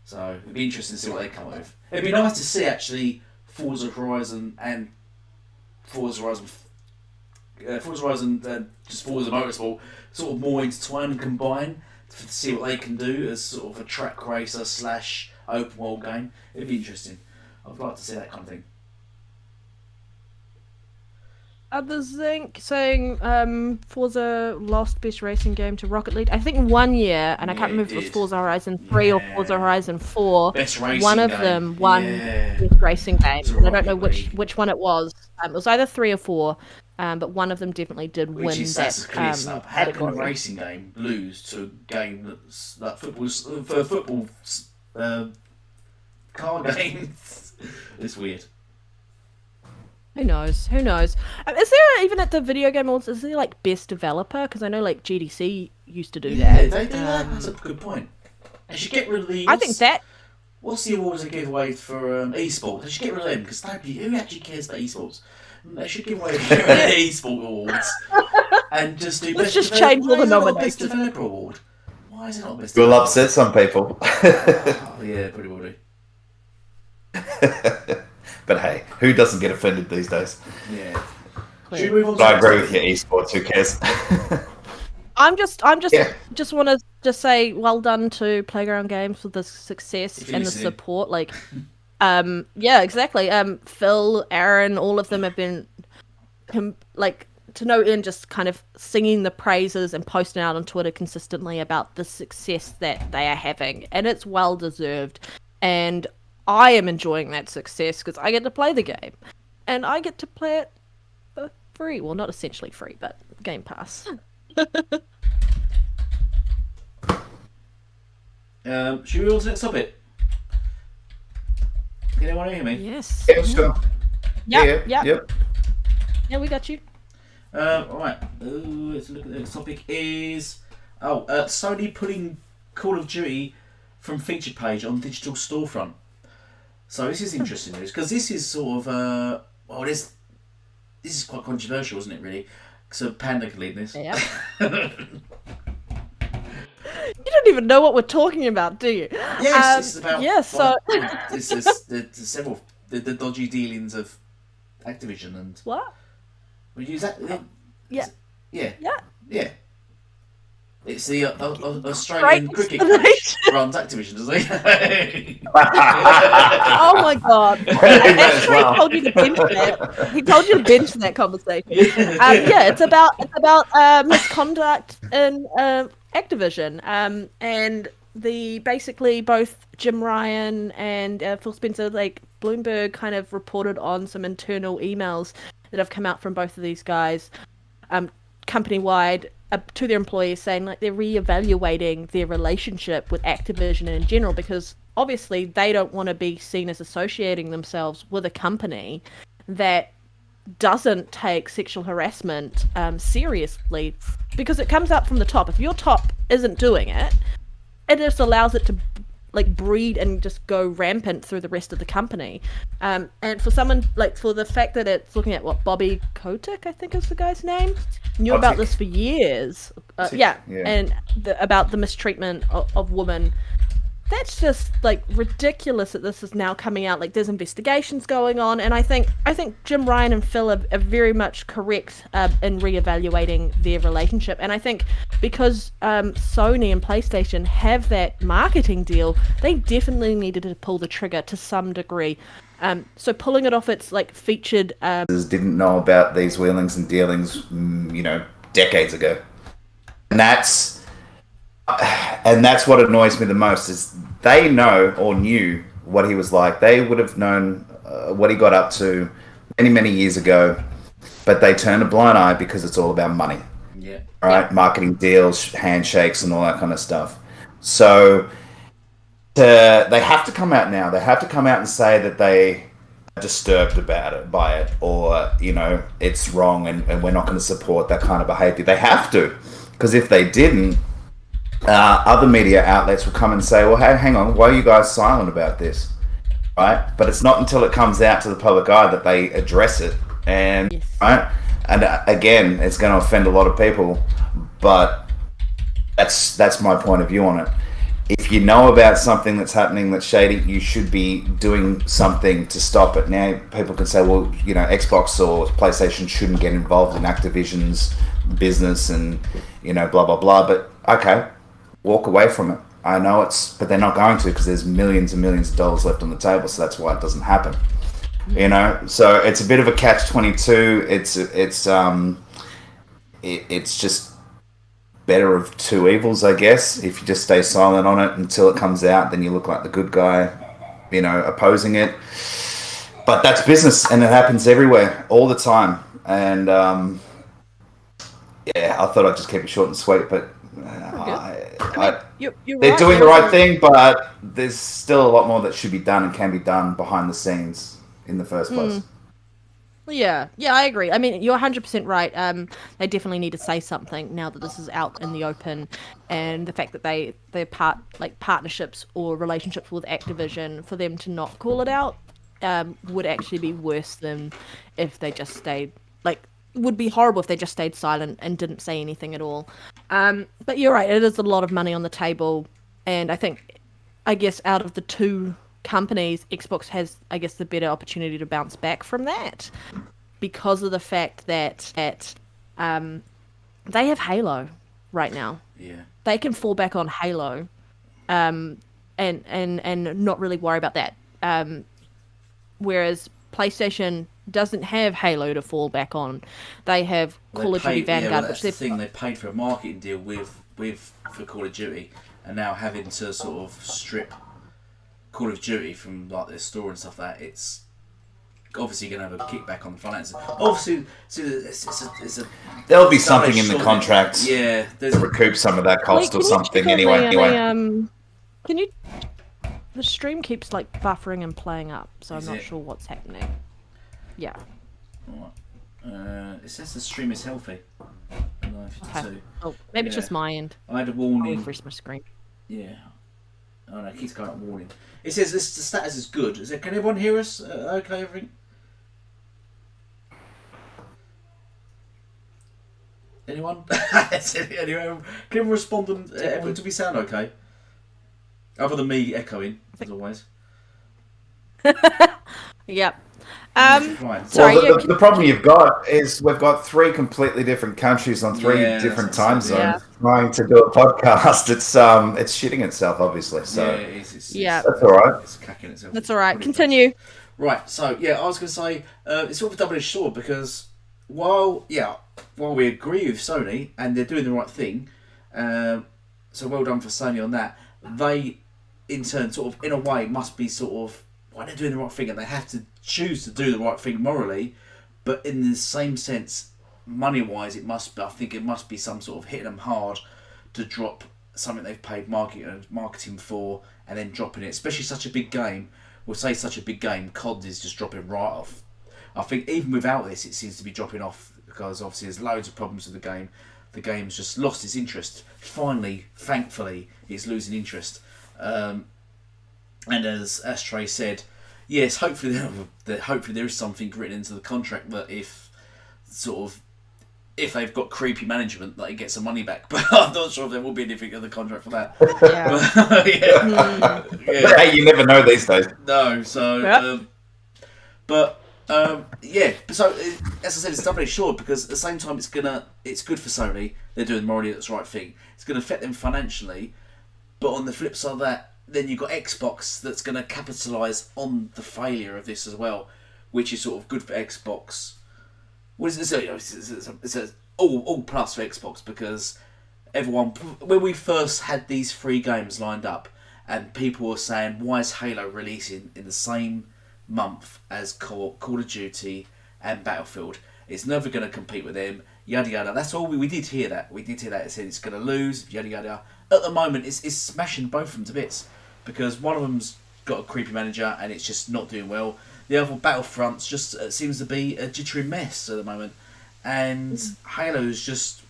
So it'd be interesting to see what they come up with. It'd be nice to see actually Forza Horizon and Forza Horizon just Forza Motorsport sort of more intertwine and combine to see what they can do as sort of a track racer / open world game. It'd be interesting. I'd like to see that kind of thing. The Zinc saying Forza lost best racing game to Rocket League. I think 1 year, and I can't remember if it was Forza Horizon 3 or Forza Horizon 4. Best racing one of game. them won best racing game. And I don't know which one it was. It was either 3 or 4, but one of them definitely did win that's clear stuff. How can a category. racing game lose to a game that's like football car games? It's weird. Who knows? Is there, even at the video game awards, is there like best developer? Because I know like GDC used to do that. Yeah, they do that. That's a good point. They should get rid of the. I think that. What's the awards they give away for esports? They should get rid of them, because who actually cares about esports? They should give away the esports awards and just do. Let's just change all the nominations. Best developer award. Why is it not best? Will upset some people. Yeah, pretty well do. But hey, who doesn't get offended these days? Yeah. Should we move on? I agree with you, esports. Who cares? Just want to just say well done to Playground Games for the success and the support. Like, yeah, exactly. Phil, Aaron, all of them have been like to no end just kind of singing the praises and posting out on Twitter consistently about the success that they are having, and it's well deserved. And I am enjoying that success because I get to play the game, and I get to play it for free. Well, not essentially free, but Game Pass. Should we go to the next topic? Can anyone hear me? Yes. Yeah, sure. Yep. Yeah, we got you. Alright, let's look at the next topic is Sony putting Call of Duty from featured page on digital storefront. So this is interesting news, because this is sort of this is quite controversial, isn't it? Really, so Panda can lead this. Yeah. You don't even know what we're talking about, do you? Yes, this is about. Yes, so this is several the dodgy dealings of Activision and what? We use that. Yeah. Yeah. It's the Australian cricket coach runs Activision, doesn't he? Oh my god! He told you to binge that. He told you to binge that conversation. Yeah, it's about misconduct in Activision. And basically both Jim Ryan and Phil Spencer, like Bloomberg, kind of reported on some internal emails that have come out from both of these guys, company wide, to their employees, saying like they're reevaluating their relationship with Activision in general, because obviously they don't want to be seen as associating themselves with a company that doesn't take sexual harassment seriously, because it comes up from the top. If your top isn't doing it, it just allows it to like breed and just go rampant through the rest of the company. And for someone like, for the fact that it's looking at what Bobby Kotick, I think is the guy's name, knew about this for years. And about the mistreatment of women. That's just like ridiculous that this is now coming out. Like, there's investigations going on, and I think Jim Ryan and Phil are very much correct in reevaluating their relationship. And I think because Sony and PlayStation have that marketing deal, they definitely needed to pull the trigger to some degree. So pulling it off its like featured didn't know about these wheelings and dealings, decades ago, and that's what annoys me the most, is they know or knew what he was like. They would have known what he got up to many, many years ago, but they turn a blind eye because it's all about money. Yeah. Right? Marketing deals, handshakes, and all that kind of stuff. So they have to come out now. They have to come out and say that they are disturbed by it, or, it's wrong and we're not going to support that kind of behavior. They have to, because if they didn't, other media outlets will come and say, well, hey, hang on, why are you guys silent about this? Right? But it's not until it comes out to the public eye that they address it. And, yes. Right? And again, it's going to offend a lot of people, but that's my point of view on it. If you know about something that's happening that's shady, you should be doing something to stop it. Now, people can say, well, Xbox or PlayStation shouldn't get involved in Activision's business and, blah, blah, blah. But, okay, walk away from it. I know but they're not going to, because there's millions and millions of dollars left on the table, so that's why it doesn't happen. So it's a bit of a catch-22. It's just better of two evils, I guess. If you just stay silent on it until it comes out, then you look like the good guy, opposing it. But that's business, and it happens everywhere, all the time. And I thought I'd just keep it short and sweet, but they're doing the right thing, but there's still a lot more that should be done and can be done behind the scenes in the first place. Yeah, I agree. I mean, you're 100% right. They definitely need to say something now that this is out in the open, and the fact that they're partnerships or relationships with Activision, for them to not call it out would actually be worse than if they just stayed, would be horrible if they just stayed silent and didn't say anything at all. But you're right, it is a lot of money on the table, and I guess out of the two companies, Xbox has, the better opportunity to bounce back from that, because of the fact that they have Halo right now. Yeah. They can fall back on Halo, and not really worry about that. Whereas PlayStation doesn't have Halo to fall back on. They have Call of Duty Vanguard, which that's the thing. They paid for a marketing deal for Call of Duty, and now having to sort of strip Call of Duty from their store and stuff like that, it's obviously going to have a kickback on the finances. Obviously, there'll be something in the contracts. Yeah, to recoup some of that cost or something. Anyway, can you? The stream keeps buffering and playing up, so I'm not sure what's happening. Yeah. Right. It says the stream is healthy. Okay. Oh, maybe it's just my end. I had a warning. I'll refresh my screen. Yeah. Oh no, it keeps going up warning. It says the status is good. Can everyone hear us? Okay, everything? Anyone? Anyone? Can everyone respond and do we sound okay? Other than me echoing, as always. Yep. Sorry. Well, the problem you've got is we've got three completely different countries on three different time zones trying to do a podcast. It's shitting itself, obviously. So that's all right. It's cacking itself. That's all right. Continue. Right. So I was going to say it's sort of a double-edged sword, because while we agree with Sony and they're doing the right thing, so well done for Sony on that. they, in turn, sort of, in a way, must be sort of, well, they're doing the right thing, and they have to choose to do the right thing morally, but in the same sense, money-wise, I think it must be some sort of hitting them hard to drop something they've paid marketing for, and then dropping it, especially such a big game. We'll say such a big game, COD is just dropping right off. I think even without this, it seems to be dropping off, because obviously there's loads of problems with the game. The game's just lost its interest. Finally, thankfully, it's losing interest. And as Ashtray said, yes, hopefully there is something written into the contract that if they've got creepy management, that it gets some money back. But I'm not sure if there will be anything in the contract for that. Yeah. Hey, you never know these days. No, so So as I said, it's doubly short, because at the same time it's good for Sony. They're doing morally that's the right thing. It's going to affect them financially, but on the flip side of that, then you've got Xbox that's going to capitalise on the failure of this as well, which is sort of good for Xbox. What is it? It's all plus for Xbox, because everyone, when we first had these 3 games lined up, and people were saying, why is Halo releasing in the same month as Call of Duty and Battlefield? It's never going to compete with them, yada yada. That's all we did hear that. It said it's going to lose, yada yada. At the moment, it's smashing both of them to bits, because one of them's got a creepy manager and it's just not doing well. The other, Battlefront's just seems to be a jittery mess at the moment, and Halo's just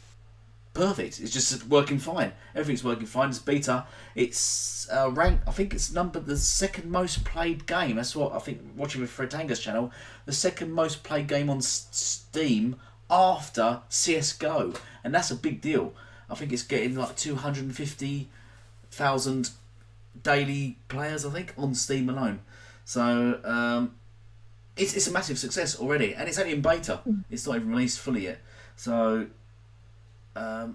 perfect. It's just working fine. Everything's working fine. It's beta. It's ranked. I think it's numbered the second most played game. That's what I think. Watching with Fred Tanger's channel, the second most played game on Steam after CS:GO, and that's a big deal. I think it's getting like 250,000 daily players, I think, on Steam alone. So it's a massive success already, and it's only in beta. It's not even released fully yet. So I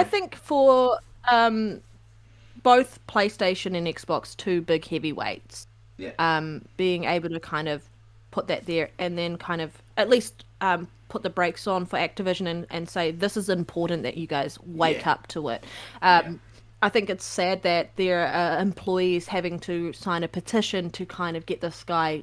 think for both PlayStation and Xbox, 2 big heavyweights, being able to kind of put that there, and then kind of at least put the brakes on for Activision and say, this is important that you guys wake up to it. I think it's sad that there are employees having to sign a petition to kind of get this guy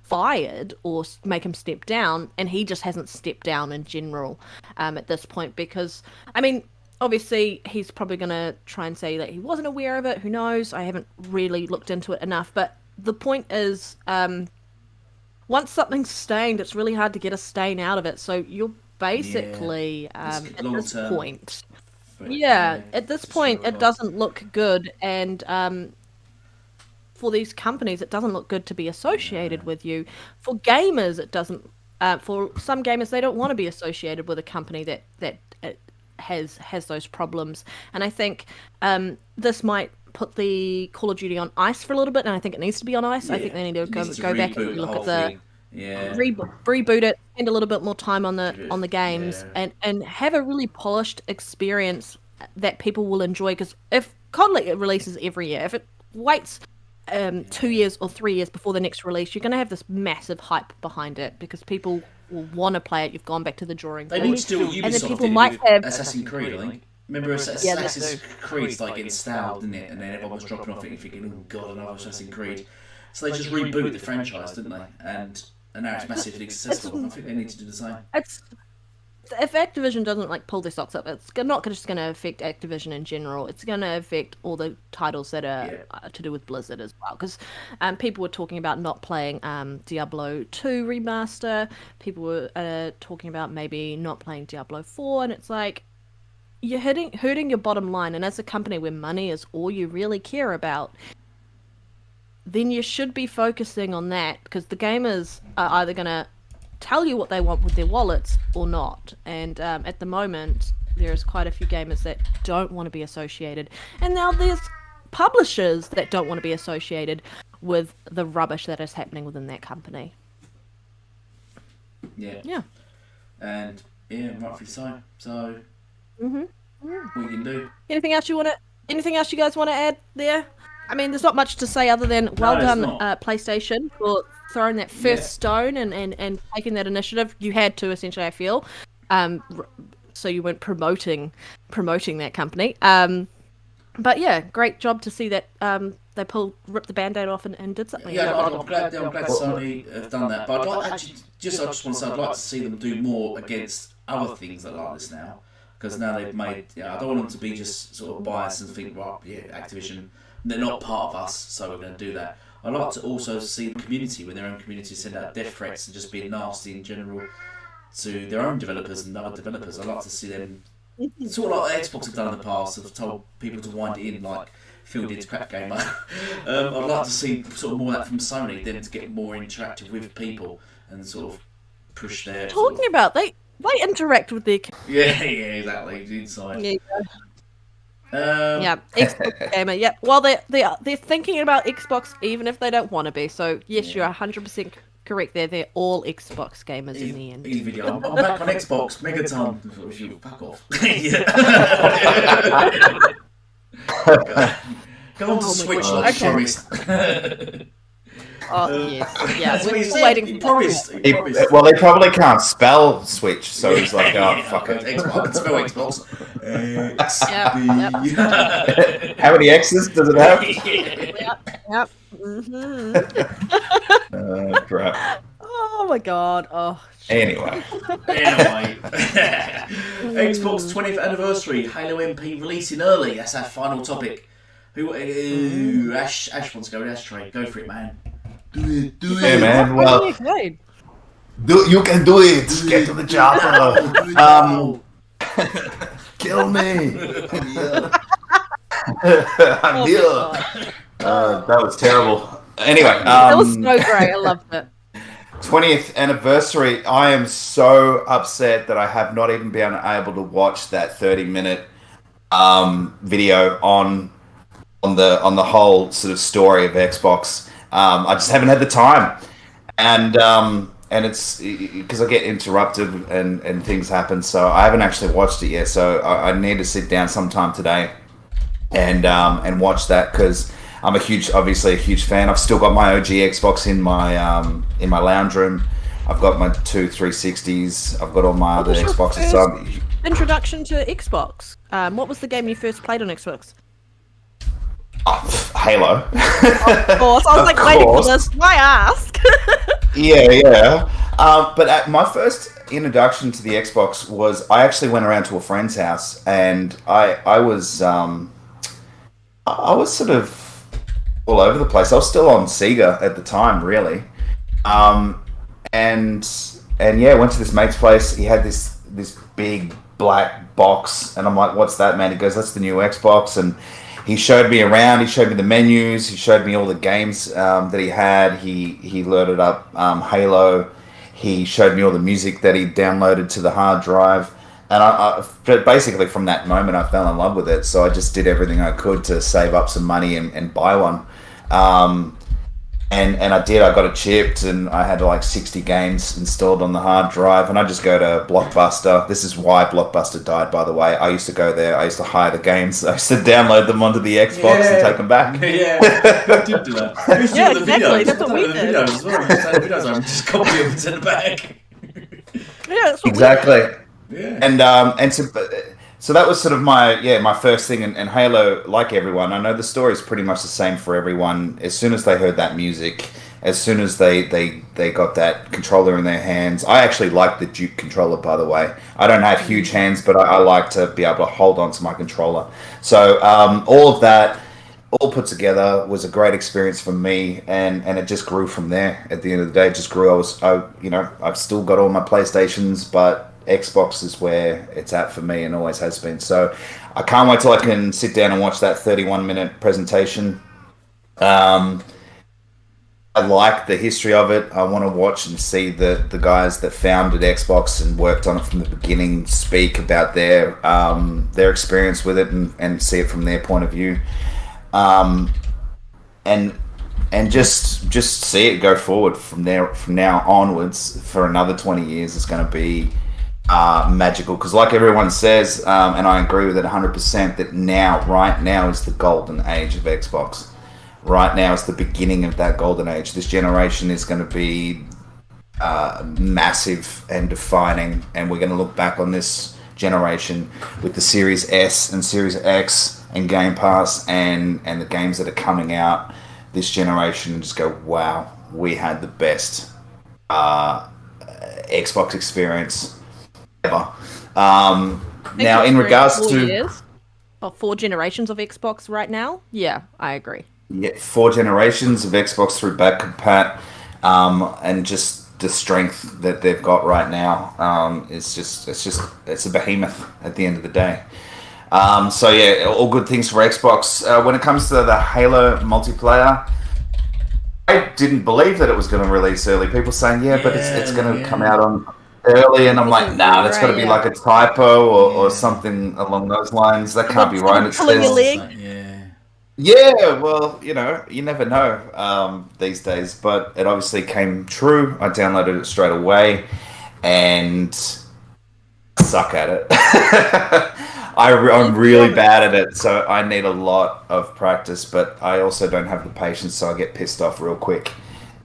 fired or make him step down, and he just hasn't stepped down in general at this point, because, I mean, obviously he's probably going to try and say that he wasn't aware of it. Who knows? I haven't really looked into it enough, but the point is, once something's stained, it's really hard to get a stain out of it, so you're basically at this point... at this point, it doesn't look good, and for these companies, it doesn't look good to be associated with you. For gamers, it doesn't. For some gamers, they don't want to be associated with a company that has those problems. And I think this might put the Call of Duty on ice for a little bit, and I think it needs to be on ice. I think they need to go back and look at the reboot it, spend a little bit more time on the games, and have a really polished experience that people will enjoy. Because if COD releases every year, if it waits 2 years or 3 years before the next release, you're going to have this massive hype behind it, because people will want to play it. You've gone back to the drawing board. They would still Ubisoft, and then people might have Assassin's Creed, I think. Remember Assassin's Creed's like getting styled, didn't it? And then everyone was dropping off it and thinking, oh god, another Assassin's Creed. So they just rebooted the franchise, didn't they? And now it's massively successful. I think they need to do the same. If Activision doesn't pull their socks up, it's not just going to affect Activision in general. It's going to affect all the titles that are to do with Blizzard as well. Because people were talking about not playing Diablo 2 remaster. People were talking about maybe not playing Diablo 4, and it's like, you're hurting your bottom line. And as a company where money is all you really care about, then you should be focusing on that, because the gamers are either going to tell you what they want with their wallets or not. And at the moment, there's quite a few gamers that don't want to be associated. And now there's publishers that don't want to be associated with the rubbish that is happening within that company. Yeah. And rightfully so. So what you can do. Anything else you guys want to add there? I mean, there's not much to say other than well done, PlayStation, for throwing that first stone and taking that initiative. You had to, essentially, I feel, so you weren't promoting that company. But yeah, great job to see that they ripped the band-aid off and did something. Yeah, I'm glad Sony have done that. But I just want to say I'd like to see them do more against other things that like this now. Because now they've made, I don't want them to be just sort of biased and think, right, yeah, Activision, they're not part of us, so we're going to do that. I'd like to also see the community, when their own community send out death threats and just being nasty in general to their own developers and other developers. I'd like to see them, sort of like Xbox have done in the past, have told people to wind it in, like Phil did to Crap Gamer. I'd like to see sort of more of that from Sony, them to get more interactive with people and sort of push their... Talking about, they interact with their... Yeah, exactly, inside. Yeah, Xbox gamer. Yeah, well, they're thinking about Xbox even if they don't want to be. So yes, you're 100% correct there. They're all Xbox gamers in the end. Video. I'm back on Xbox. Megaton. Fuck off. Go on to Switch, like you promised. Oh yes, yeah. We're waiting. Promised. Well, they probably can't spell Switch, so he's like, oh fuck it. Xbox. Spell Xbox. Yep. How many X's does it have? Yep. Mm-hmm. Crap. Oh my god. Oh. Anyway. Xbox 20th anniversary. Halo MP releasing early. That's our final topic. Ash wants to go with Ashtray. Go for it, man. Do it. Yeah, man. Well, you can do it. Get to the chopper. Kill me. I'm here. That was terrible. Anyway, that was so great. I loved it. 20th anniversary. I am so upset that I have not even been able to watch that 30-minute video on the whole sort of story of Xbox. I just haven't had the time, and it's because I get interrupted and things happen, so I haven't actually watched it yet. So I need to sit down sometime today and watch that, because I'm obviously a huge fan. I've still got my OG Xbox in my lounge room. I've got my 2 360s. I've got all my other Xboxes. So introduction to Xbox. What was the game you first played on Xbox? Halo. Of course. I was like waiting for this. Why ask? Yeah. But my first introduction to the Xbox was, I actually went around to a friend's house, and I was sort of all over the place. I was still on Sega at the time, really. And yeah, went to this mate's place. He had this big black box, and I'm like, "What's that, man?" He goes, "That's the new Xbox." And he showed me around. He showed me the menus. He showed me all the games that he had. He loaded up Halo. He showed me all the music that he downloaded to the hard drive. And I basically, from that moment, I fell in love with it. So I just did everything I could to save up some money and buy one. And I did. I got it chipped, and I had like 60 games installed on the hard drive. And I just go to Blockbuster. This is why Blockbuster died, by the way. I used to go there. I used to hire the games. I used to download them onto the Xbox and take them back. Yeah, I did do that. Yeah, exactly. That's what we did. Videos as well. Videos, I just copy them and send them back. Yeah, that's what exactly. Yeah. And so that was sort of my first thing. And Halo, like everyone, I know the story is pretty much the same for everyone. As soon as they heard that music, as soon as they got that controller in their hands, I actually like the Duke controller, by the way. I don't have huge hands, but I like to be able to hold on to my controller. So all of that, all put together, was a great experience for me, and it just grew from there. At the end of the day, it just grew. I've still got all my PlayStations, but Xbox is where it's at for me, and always has been. So I can't wait till I can sit down and watch that 31-minute presentation. I like the history of it. I want to watch and see the guys that founded Xbox and worked on it from the beginning speak about their experience with it, and see it from their point of view. And just see it go forward from now onwards for another 20 years. It's going to be magical, because like everyone says, and I agree with it 100%, that right now is the golden age of Xbox. Right now is the beginning of that golden age. This generation is going to be massive and defining, and we're going to look back on this generation with the Series S and Series X and Game Pass and the games that are coming out this generation, and just go, wow, we had the best Xbox experience ever. Now, in regards to 4 generations of Xbox right now, yeah, I agree. Yeah, 4 generations of Xbox through back compat, and just the strength that they've got right now, it's a behemoth at the end of the day. So yeah, all good things for Xbox. When it comes to the Halo multiplayer, I didn't believe that it was going to release early. People saying, but it's going to come out on early, and I'm like, nah, that's got to be like a typo or something along those lines. That can't be right. It says, yeah, well, you never know these days, but it obviously came true. I downloaded it straight away and suck at it. I'm really bad at it, so I need a lot of practice, but I also don't have the patience, so I get pissed off real quick.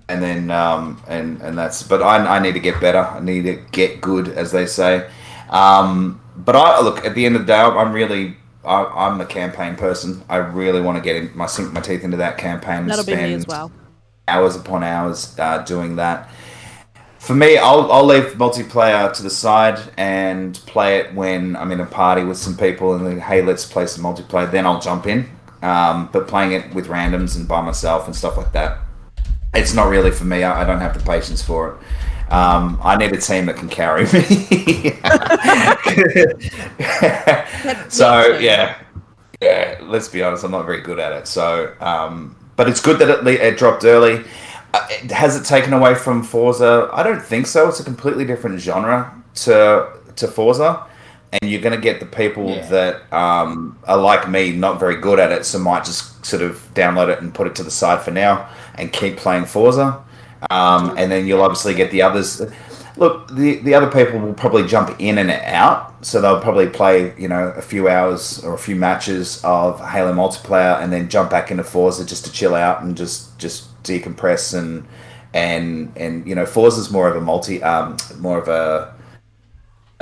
And then, and that's, but I need to get better. I need to get good, as they say. But look, at the end of the day, I'm a campaign person. I really want to sink my teeth into that campaign. That'll be me as well. Hours upon hours doing that. For me, I'll leave multiplayer to the side and play it when I'm in a party with some people and then, hey, let's play some multiplayer. Then I'll jump in. But playing it with randoms and by myself and stuff like that, it's not really for me. I don't have the patience for it. I need a team that can carry me. So yeah, let's be honest, I'm not very good at it. So, but it's good that it dropped early. Has it taken away from Forza? I don't think so. It's a completely different genre to Forza, and you're going to get the people that are like me, not very good at it, so might just sort of download it and put it to the side for now and keep playing Forza. And then you'll obviously get the others. Look, the other people will probably jump in and out, so they'll probably play, a few hours or a few matches of Halo multiplayer, and then jump back into Forza just to chill out and just decompress and Forza's more of a more of a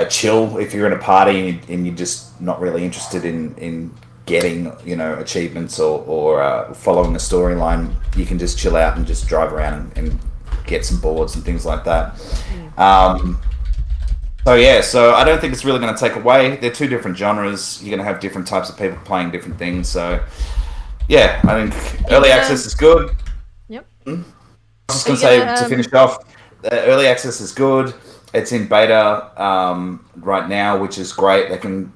chill. If you're in a party and you're just not really interested in getting achievements or following a storyline, you can just chill out and just drive around and get some boards and things like that. So I don't think it's really going to take away. They're two different genres. You're going to have different types of people playing different things. So yeah, I think early access is good. Yep. I was just going to say, to finish off, early access is good. It's in beta right now, which is great. They can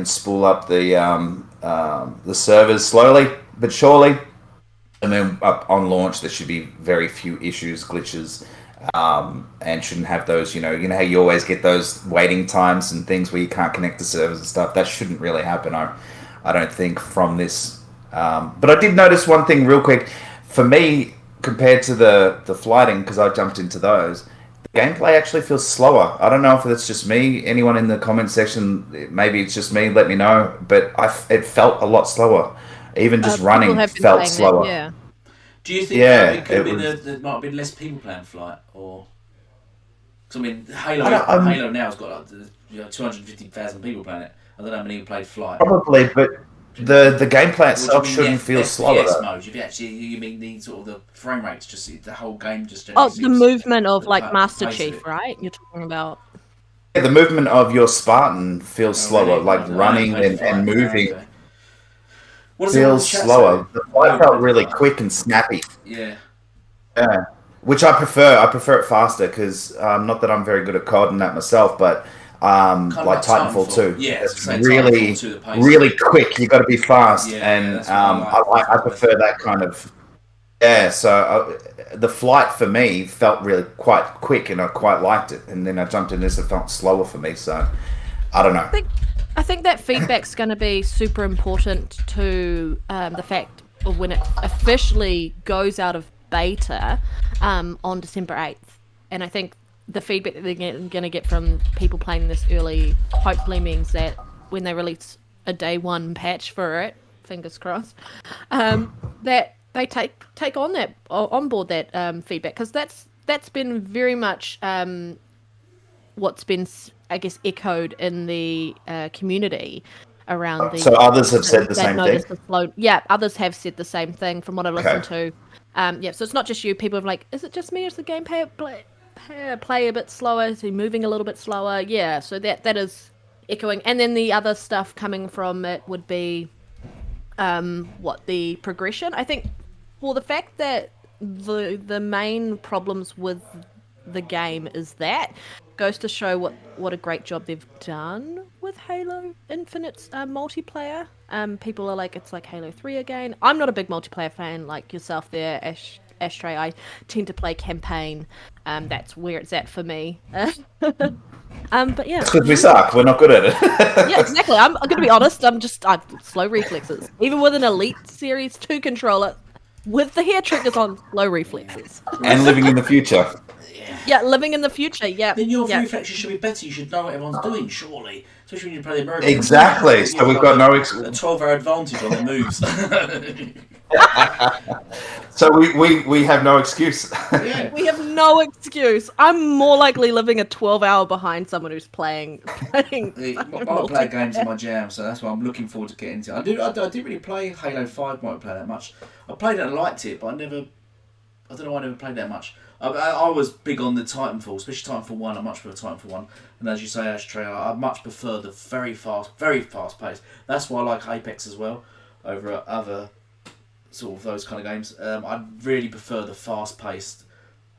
spool up the servers slowly but surely, and then up on launch there should be very few issues, glitches, and shouldn't have those. You know how you always get those waiting times and things where you can't connect the servers and stuff. That shouldn't really happen. I don't think from this. But I did notice one thing real quick. For me, compared to the flighting, because I jumped into those, the gameplay actually feels slower. I don't know if that's just me. Anyone in the comment section, maybe it's just me, let me know. But it felt a lot slower. Even just running felt slower. Yeah. Do you think it could be there might have been less people playing Flight? Or... Cause, Halo now has got 250,000 people playing it. I don't know how many played Flight. Probably, but the gameplay itself shouldn't feel slower. Mode. You mean the sort of the frame rates, just the whole game just. The movement of like Master Chief, right? You're talking about. Yeah, the movement of your Spartan feels slower, like running and moving. Okay. Feels slower. The flight felt really quick and snappy. Yeah. Yeah. Which I prefer. I prefer it faster because not that I'm very good at COD and that myself, but like Titanfall 2. Yeah, it's really quick. You got to be fast, and I prefer that kind of. Yeah, so the flight for me felt really quite quick, and I quite liked it. And then I jumped in this; it felt slower for me. So I don't know. I think that feedback's going to be super important to the fact of when it officially goes out of beta on December 8th. And I think the feedback that they're going to get from people playing this early hopefully means that when they release a day one patch for it, fingers crossed, that they take on board that feedback, because that's been very much what's been, I guess, echoed in the community, around the. So others have said the same thing. Yeah, others have said the same thing from what I listened to. Yeah, so it's not just you. People are like, is it just me? Or is the game play a bit slower? Is he moving a little bit slower? Yeah, so that is echoing. And then the other stuff coming from it would be, the progression. I think, well, the fact that the main problems with the game is that goes to show what a great job they've done with Halo Infinite's multiplayer. People are like, it's like Halo 3 again. I'm not a big multiplayer fan like yourself there, Ashtray. I tend to play campaign. That's where it's at for me. But yeah. It's because we suck. We're not good at it. Yeah, exactly. I'm going to be honest. I've slow reflexes. Even with an Elite Series 2 controller, with the hair triggers on, slow reflexes. And living in the future. Yeah, living in the future, yeah. Then your reflexes should be better. You should know what everyone's doing, surely. Especially when you play the American. Exactly. So we've got a 12-hour advantage on the moves. So we have no excuse. Yeah. We have no excuse. I'm more likely living a 12-hour behind someone who's playing multiplayer games are my jam, so that's why I'm looking forward to getting into it. I didn't really play Halo 5 multiplayer that much. I played it and liked it, but I don't know why I never played that much. I was big on the Titanfall, especially Titanfall 1. I much prefer Titanfall 1. And as you say, Ashtray, I much prefer the very fast pace. That's why I like Apex as well, over other sort of those kind of games. I really prefer the fast paced,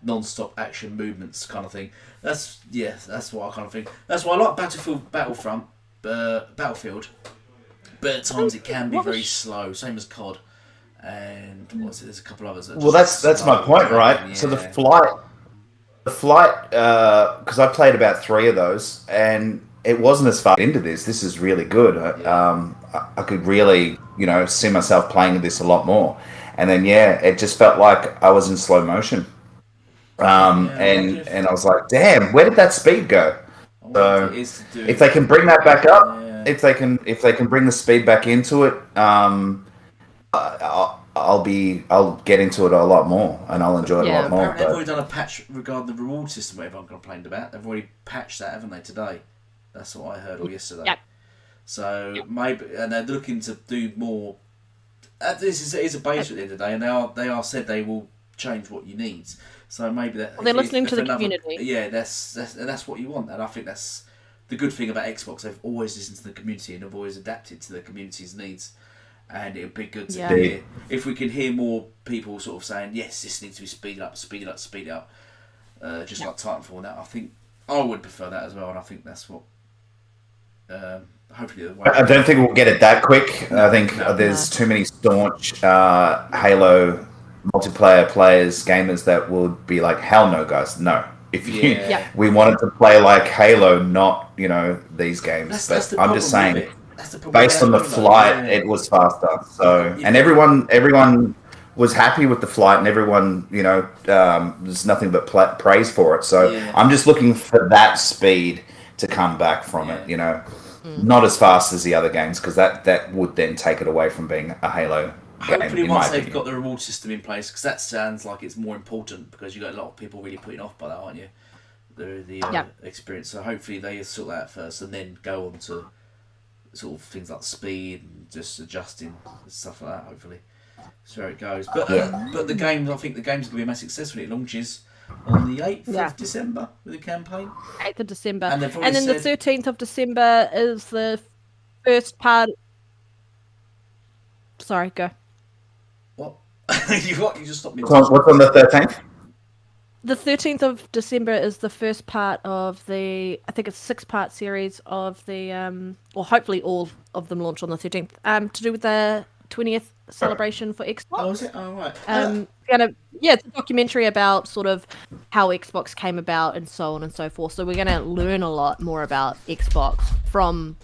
non-stop action movements kind of thing. That's what I kind of think. That's why I like Battlefield, but at times it can be very slow, same as COD. And there's a couple others. Well, that's my point, right? Yeah. So the flight, because I played about 3 of those, and it wasn't as far into this. This is really good. I could really, see myself playing this a lot more. And then it just felt like I was in slow motion. And I was like, damn, where did that speed go? So if they can bring that back up, if they can bring the speed back into it, I'll get into it a lot more, and I'll enjoy it a lot more. They've already done a patch regarding the reward system where everyone complained about. They've already patched that, haven't they, today? That's what I heard, or yesterday. Yep. So maybe, and they're looking to do more. This is a base at the end of the day, and they are said they will change what you need. So maybe that they're listening to the community. Yeah, that's what you want, and I think that's the good thing about Xbox. They've always listened to the community and have always adapted to the community's needs. And it would be good to hear if we can hear more people sort of saying, yes, this needs to be speed up, just like Titanfall. Now, I think I would prefer that as well, and I think that's what. Hopefully, I don't think we'll get it that quick. I think there's too many staunch Halo multiplayer players, gamers that would be like, hell no, guys, no. If we wanted to play like Halo, not these games. That's I'm just saying. Based on the flight, it was faster. So, and everyone was happy with the flight, and everyone, there's nothing but praise for it. So, I'm just looking for that speed to come back from it. Not as fast as the other games, because that would then take it away from being a Halo game. Hopefully, once they've got the reward system in place, because that sounds like it's more important, because you got a lot of people really putting off by that, aren't you? The experience. So hopefully they sort that out first, and then go on to sort of things like speed and just adjusting and stuff like that. Hopefully, that's where it goes. But the game, I think the game's gonna be a massive success when it launches on the 8th of December with a campaign. 8th of December, and then the 13th of December is the first part. Sorry, go. What? You just stopped me. What's on the 13th? The 13th of December is the first part of I think it's a 6-part series of the, or hopefully all of them launch on the 13th, to do with the 20th celebration for Xbox. Oh, is it? Oh, right. It's a documentary about sort of how Xbox came about and so on and so forth. So we're going to learn a lot more about Xbox from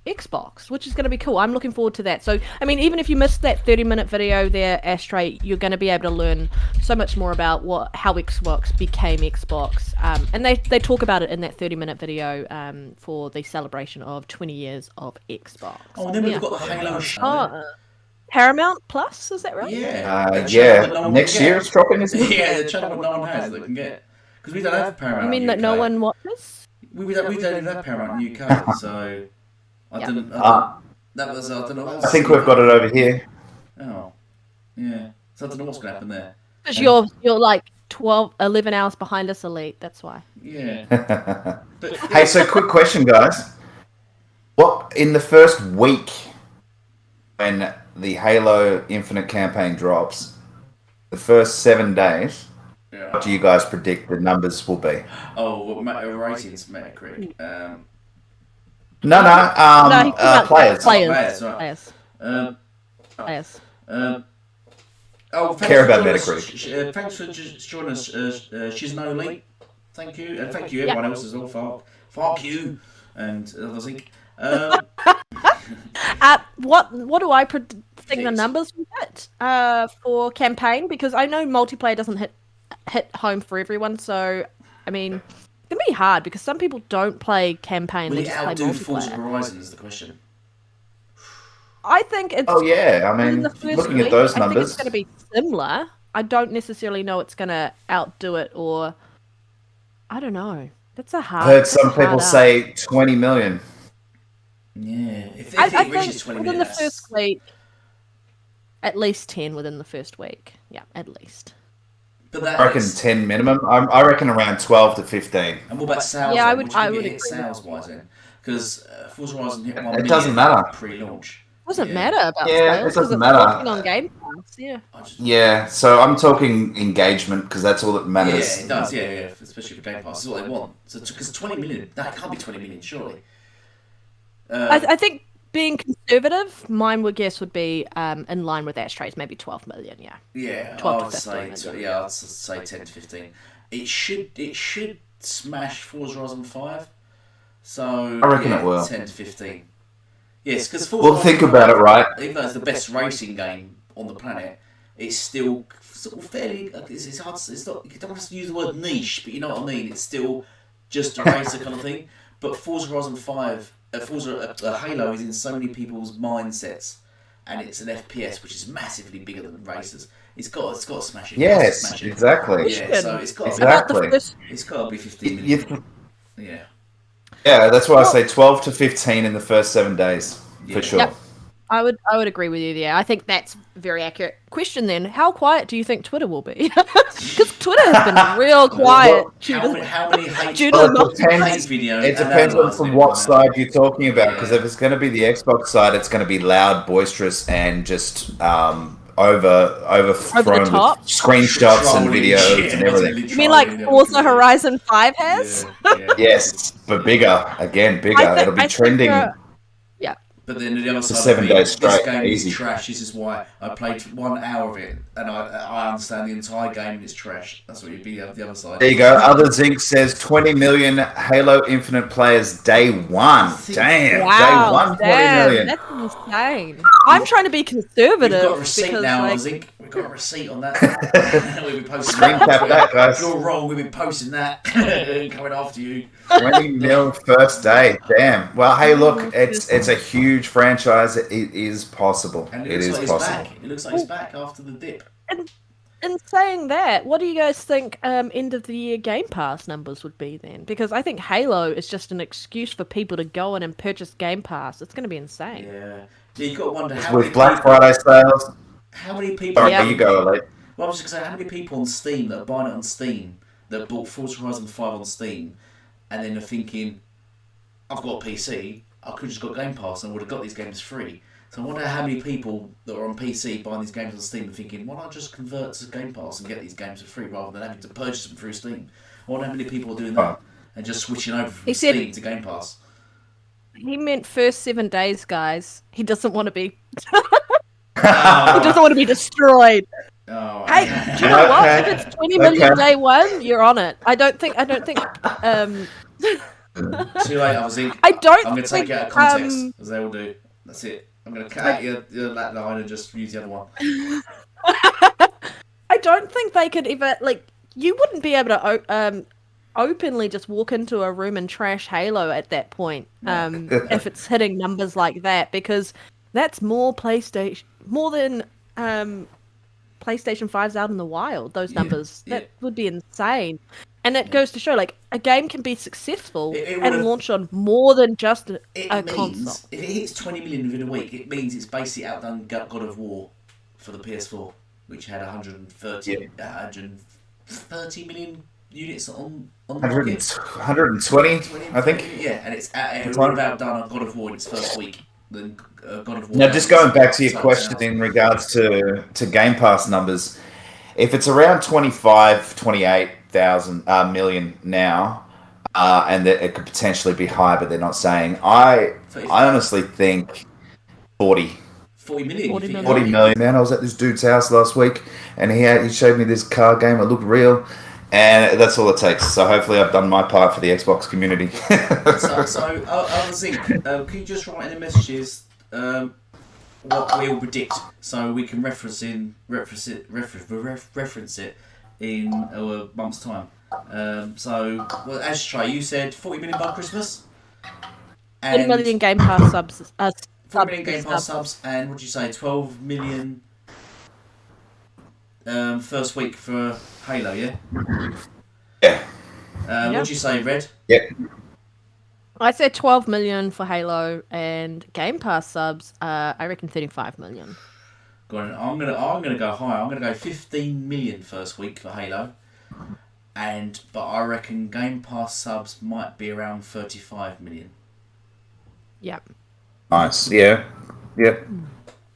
Xbox, which is going to be cool. I'm looking forward to that. So, I mean, even if you missed that 30-minute video there, Ashtray, you're going to be able to learn so much more about how Xbox became Xbox. And they talk about it in that 30-minute video for the celebration of 20 years of Xbox. Oh, and then we've got the Halo show. Paramount Plus, is that right? Yeah. Next year it's dropping, isn't it? Yeah, the channel no one has that can get. Because we don't have Paramount. You mean that no one watches? We don't even have Paramount in the UK, so... I don't That was I don't know. I think we've got it over here. Oh, yeah. So I don't know what's going to happen there. Because you're like 11 hours behind us, Elite. That's why. Yeah. Hey, so quick question, guys. What in the first week when the Halo Infinite campaign drops, the first 7 days, what do you guys predict the numbers will be? Oh, ratings, Metacritic. Players. Players. Care about Metacritic. Thanks for joining us. She's no elite. Thank you, and thank you everyone else as well. Fuck you, and I think. What do I think the numbers will hit for campaign? Because I know multiplayer doesn't hit home for everyone. So I mean, it can be hard because some people don't play campaign. Will they it just play outdo multiplayer. Forza Horizon is the question. I think it's. Oh yeah, I mean, looking at those numbers, I think it's going to be similar. I don't necessarily know it's going to outdo it, or I don't know. That's a hard. I heard some people say 20 million. Yeah, if I it reaches think 20 within million, the first week, at least 10 within the first week. Yeah, at least. But that I reckon 10 minimum. I reckon around 12 to 15. And what about sales? Yeah, then? I would hit agree. sales wise then, because Forza Horizon hit 1 It million doesn't matter. pre-launch. Doesn't matter about Yeah, sales. it doesn't 'cause matter. It's working on Game Pass, yeah. Yeah, so I'm talking engagement because that's all that matters. Yeah, it does. Yeah, especially for Game Pass, it's what they want. So because 20 million, that can't be 20 million, surely. I think being conservative, mine would be in line with Ashtray's, maybe 12 million. Yeah. Yeah, 12 to 15 15. I'd say 10 to 15. It should smash Forza Horizon 5. So I reckon it will. 10 to 15. Yes, because Well, think about it, right? Even though it's the best racing game on the planet, it's still sort of fairly. It's hard. It's not. You don't have to use the word niche, but you know what I mean. It's still just a racer kind of thing. But Forza Horizon 5, Halo is in so many people's mindsets, and it's an FPS which is massively bigger than racers. It's got to smash it. Yes, smash it. exactly. Yeah, so it's got Exactly. it's got to be 15 million. Yeah. Yeah, that's why I say 12 to 15 in the first 7 days, for sure. Yep. I would agree with you there. I think that's a very accurate question then. How quiet do you think Twitter will be? Because Twitter has been real quiet. How many hate videos? It depends on from what side you're talking about, because if it's going to be the Xbox side, it's going to be loud, boisterous, and just overthrown with screenshots and videos and everything. You mean like Forza Horizon 5 has? Yeah. Yes, but bigger. Again, bigger. It'll be trending. Yeah. But then the other side 7 days straight, this game easy. is trash. This is why I played 1 hour of it, and I understand the entire game is trash. That's what you'd be the other side. There you go. Other Zinc says 20 million Halo Infinite players day one. Damn. Wow, day 1, 20 million. That's insane. I'm trying to be conservative. We've got a receipt because, now, like, Zinc. We've got a receipt on that. We'll be posting Screen cap that, guys. If you're wrong, we'll be posting that. Coming after you. 20 mil first day. Damn. Well, hey, look, it's a huge franchise. It is possible. And it is like possible. Back. It looks like it's back after the dip. In saying that, what do you guys think end of the year Game Pass numbers would be then? Because I think Halo is just an excuse for people to go in and purchase Game Pass. It's going to be insane. Yeah, you've got to wonder how With Black Friday sales. How many people? Sorry, you go, Elite. Well, I was just going to say, how many people on Steam that are buying it on Steam, that bought Forza Horizon 5 on Steam, and then are thinking, I've got a PC, I could have just got Game Pass and I would have got these games free. So I wonder how many people that are on PC buying these games on Steam are thinking, why don't I just convert to Game Pass and get these games for free rather than having to purchase them through Steam? I wonder how many people are doing that and just switching over from Steam to Game Pass. He meant first 7 days, guys. He doesn't want to be... He doesn't want to be destroyed. Oh, hey, do you know what? If it's 20 million day one, you're on it. I don't think. Too late, I think. I'm going to take it out of context, as they all do. That's it. I'm going to cut out your that line and just use the other one. I don't think they could ever, like, you wouldn't be able to openly just walk into a room and trash Halo at that point, if it's hitting numbers like that, because that's more than PlayStation 5's out in the wild, those numbers. That would be insane. And it goes to show, like, a game can be successful and launch on more than just a console. If it hits 20 million within a week, it means it's basically outdone God of War for the PS4, which had 130 million units on the market. 120, I think. Yeah, and it would have outdone God of War in its first week. Than God of War. Now, just going back to your question in regards to Game Pass numbers, if it's around 28,000 million now, and that it could potentially be higher, but they're not saying. I honestly think 40 million. 40 million. Man, I was at this dude's house last week, and he showed me this car game. It looked real, and that's all it takes. So hopefully, I've done my part for the Xbox community. so other thing, can you just write in the messages what we'll predict, so we can reference it in a month's time. Ashtray, you said 40 million by Christmas. 40 million Game Pass subs. 40 million Game Pass subs, and what did you say? 12 million first week for Halo, yeah? Yeah. What did you say, Red? Yeah. I said 12 million for Halo, and Game Pass subs, I reckon 35 million. I'm gonna go higher. I'm gonna go 15 million first week for Halo, but I reckon Game Pass subs might be around 35 million. Yep. Nice. Yeah. Yeah.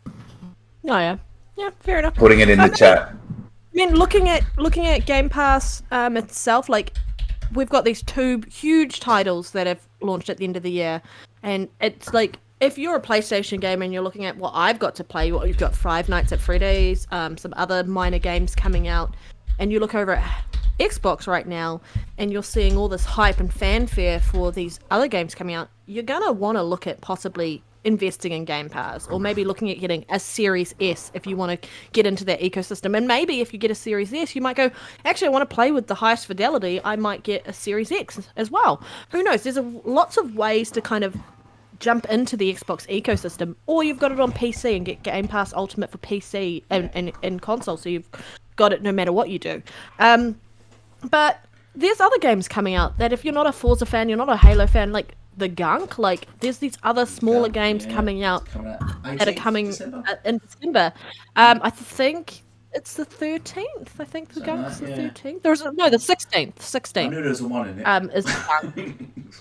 Oh yeah. Yeah. Fair enough. Putting it in the chat. I mean, looking at Game Pass itself, like, we've got these two huge titles that have launched at the end of the year, and it's like, if you're a PlayStation gamer and you're looking at what I've got to play, you've got Five Nights at Freddy's, some other minor games coming out, and you look over at Xbox right now, and you're seeing all this hype and fanfare for these other games coming out, you're gonna want to look at possibly investing in Game Pass, or maybe looking at getting a Series S if you want to get into that ecosystem. And maybe if you get a Series S, you might go, actually, I want to play with the highest fidelity, I might get a Series X as well. Who knows? There's lots of ways to kind of jump into the Xbox ecosystem, or you've got it on PC and get Game Pass Ultimate for PC and console, so you've got it no matter what you do. But there's other games coming out that if you're not a Forza fan, you're not a Halo fan, like The Gunk, like, there's these other smaller games coming out that are coming in December. I think it's the 13th. I think The Gunk's the 13th. The 16th. 16th. I knew there was one in it. Is The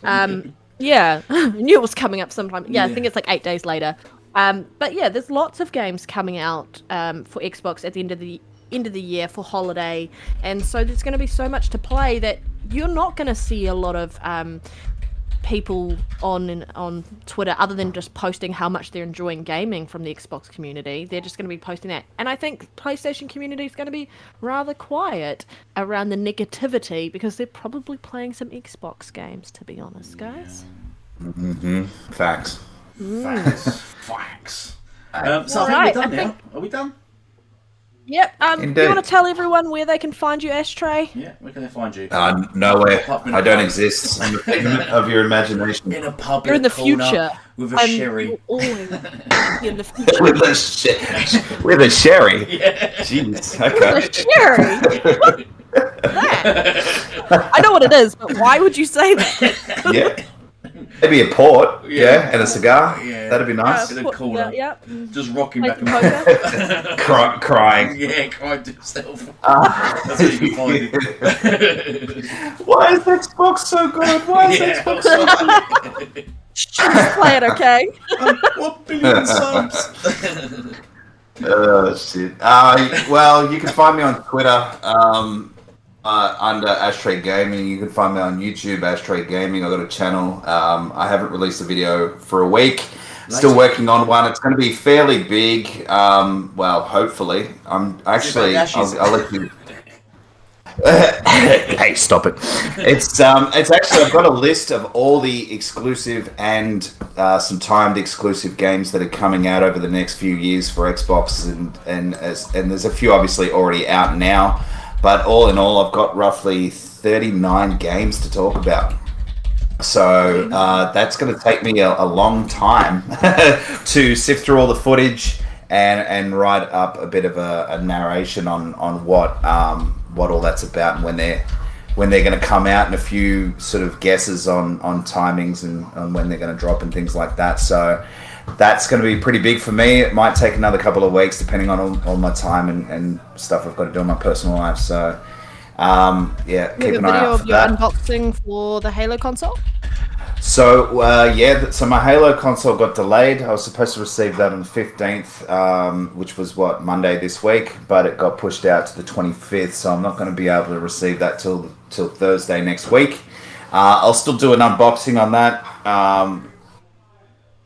Gunk. Yeah, I knew it was coming up sometime. Yeah, I think it's like 8 days later. But yeah, there's lots of games coming out for Xbox at the end of the year for holiday, and so there's going to be so much to play that you're not going to see a lot of people on Twitter other than just posting how much they're enjoying gaming from the Xbox community. They're just going to be posting that, and I think PlayStation community is going to be rather quiet around the negativity because they're probably playing some Xbox games, to be honest, guys. Mm-hmm. Facts. Facts. So I think we're done now. Are we done? Yep. You want to tell everyone where they can find you, Ashtray? Yeah, where can they find you? Nowhere. I don't exist. I'm a figment of your imagination. In a public You're in the future. With a sherry. Always in the future. with a sherry? Yeah. Jeez. Okay. With a sherry? That? I know what it is, but why would you say that? Yeah. Maybe a port, and a cigar. Yeah. That'd be nice. In a corner. Yep. Just rocking back and forth. Crying. Yeah, crying to himself. That's what you find. Why is Xbox so good? Why is Xbox so good? Just play it, okay? 1 billion subs. Oh, shit. Well, you can find me on Twitter. Under Ashtray Gaming. You can find me on YouTube, Ashtray Gaming. I've got a channel. I haven't released a video for a week. Still working on one. It's going to be fairly big. Well, hopefully. I'm actually. I'll let you. Hey, stop it! It's actually, I've got a list of all the exclusive and some timed exclusive games that are coming out over the next few years for Xbox, and there's a few obviously already out now. But all in all, I've got roughly 39 games to talk about. So that's going to take me a long time to sift through all the footage and write up a bit of a narration on what all that's about and when when they're going to come out and a few sort of guesses on timings and on when they're going to drop and things like that. So that's going to be pretty big for me. It might take another couple of weeks depending on all my time and stuff I've got to do in my personal life. So yeah, keep an eye out for that. Unboxing for the Halo console? So so my Halo console got delayed. I was supposed to receive that on the 15th, which was Monday this week, but it got pushed out to the 25th. So I'm not going to be able to receive that till Thursday next week. I'll still do an unboxing on that,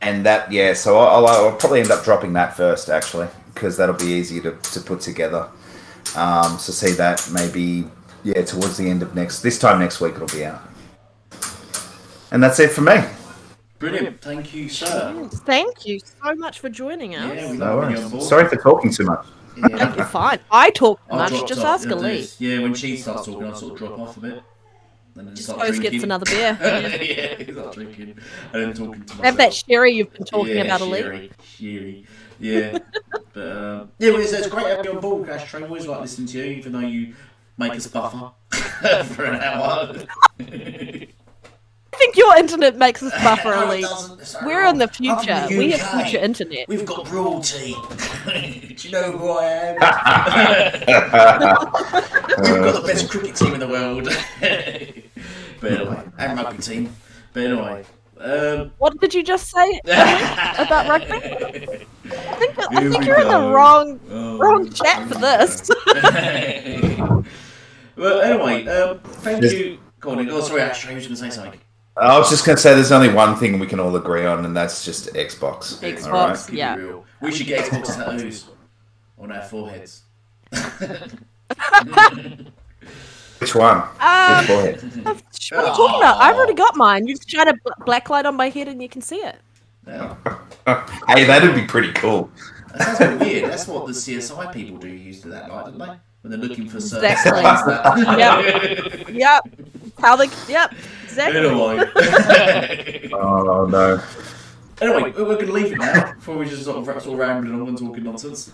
and that So I'll probably end up dropping that first actually, because that'll be easy to put together. So see that maybe towards the end of this time next week it'll be out. And that's it for me. Brilliant. Thank you, sir. Thank you so much for joining us. Yeah, no worries. Sorry for talking too much. Yeah. You're fine. I talk too much. Just ask Elite. Yeah, when she starts talking, I sort of drop off a bit. And then start drinking. Gets another beer. Yeah, start drinking. And then talking to myself. Have that sherry you've been talking about, Elite. Sherry. Yeah. But, it's great having you on board, Ashtray. I always like listening to you, even though you make us buffer for an hour. I think your internet makes us buffer, Elite. We're in the future. We have future internet. We've got royalty. Do you know who I am? We've got the best cricket team in the world. But anyway, and rugby team. But anyway. What did you just say about rugby? I think you're in the wrong chat for this. Well, anyway, thank you. Go on. Oh, sorry, Ashtray, you was going to say something. I was just going to say there's only one thing we can all agree on, and that's just Xbox. Xbox, yeah. We should get Xbox tattoos on our foreheads. Which one? Which forehead? What are you talking about? I've already got mine. You just shine a blacklight on my head and you can see it. Yeah. Hey, that'd be pretty cool. That sounds a bit weird. That's what the CSI people do use to that light, don't they? When they're looking for certain Exactly. Yep. How they? Yep. Exactly. Anyway. Oh no. Anyway, we're going to leave it now before we just sort of rambling on and talking nonsense.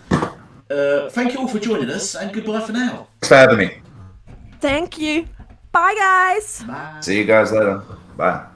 Thank you all for joining us, and goodbye for now. Thanks for having me. Thank you. Bye, guys. Bye. See you guys later. Bye.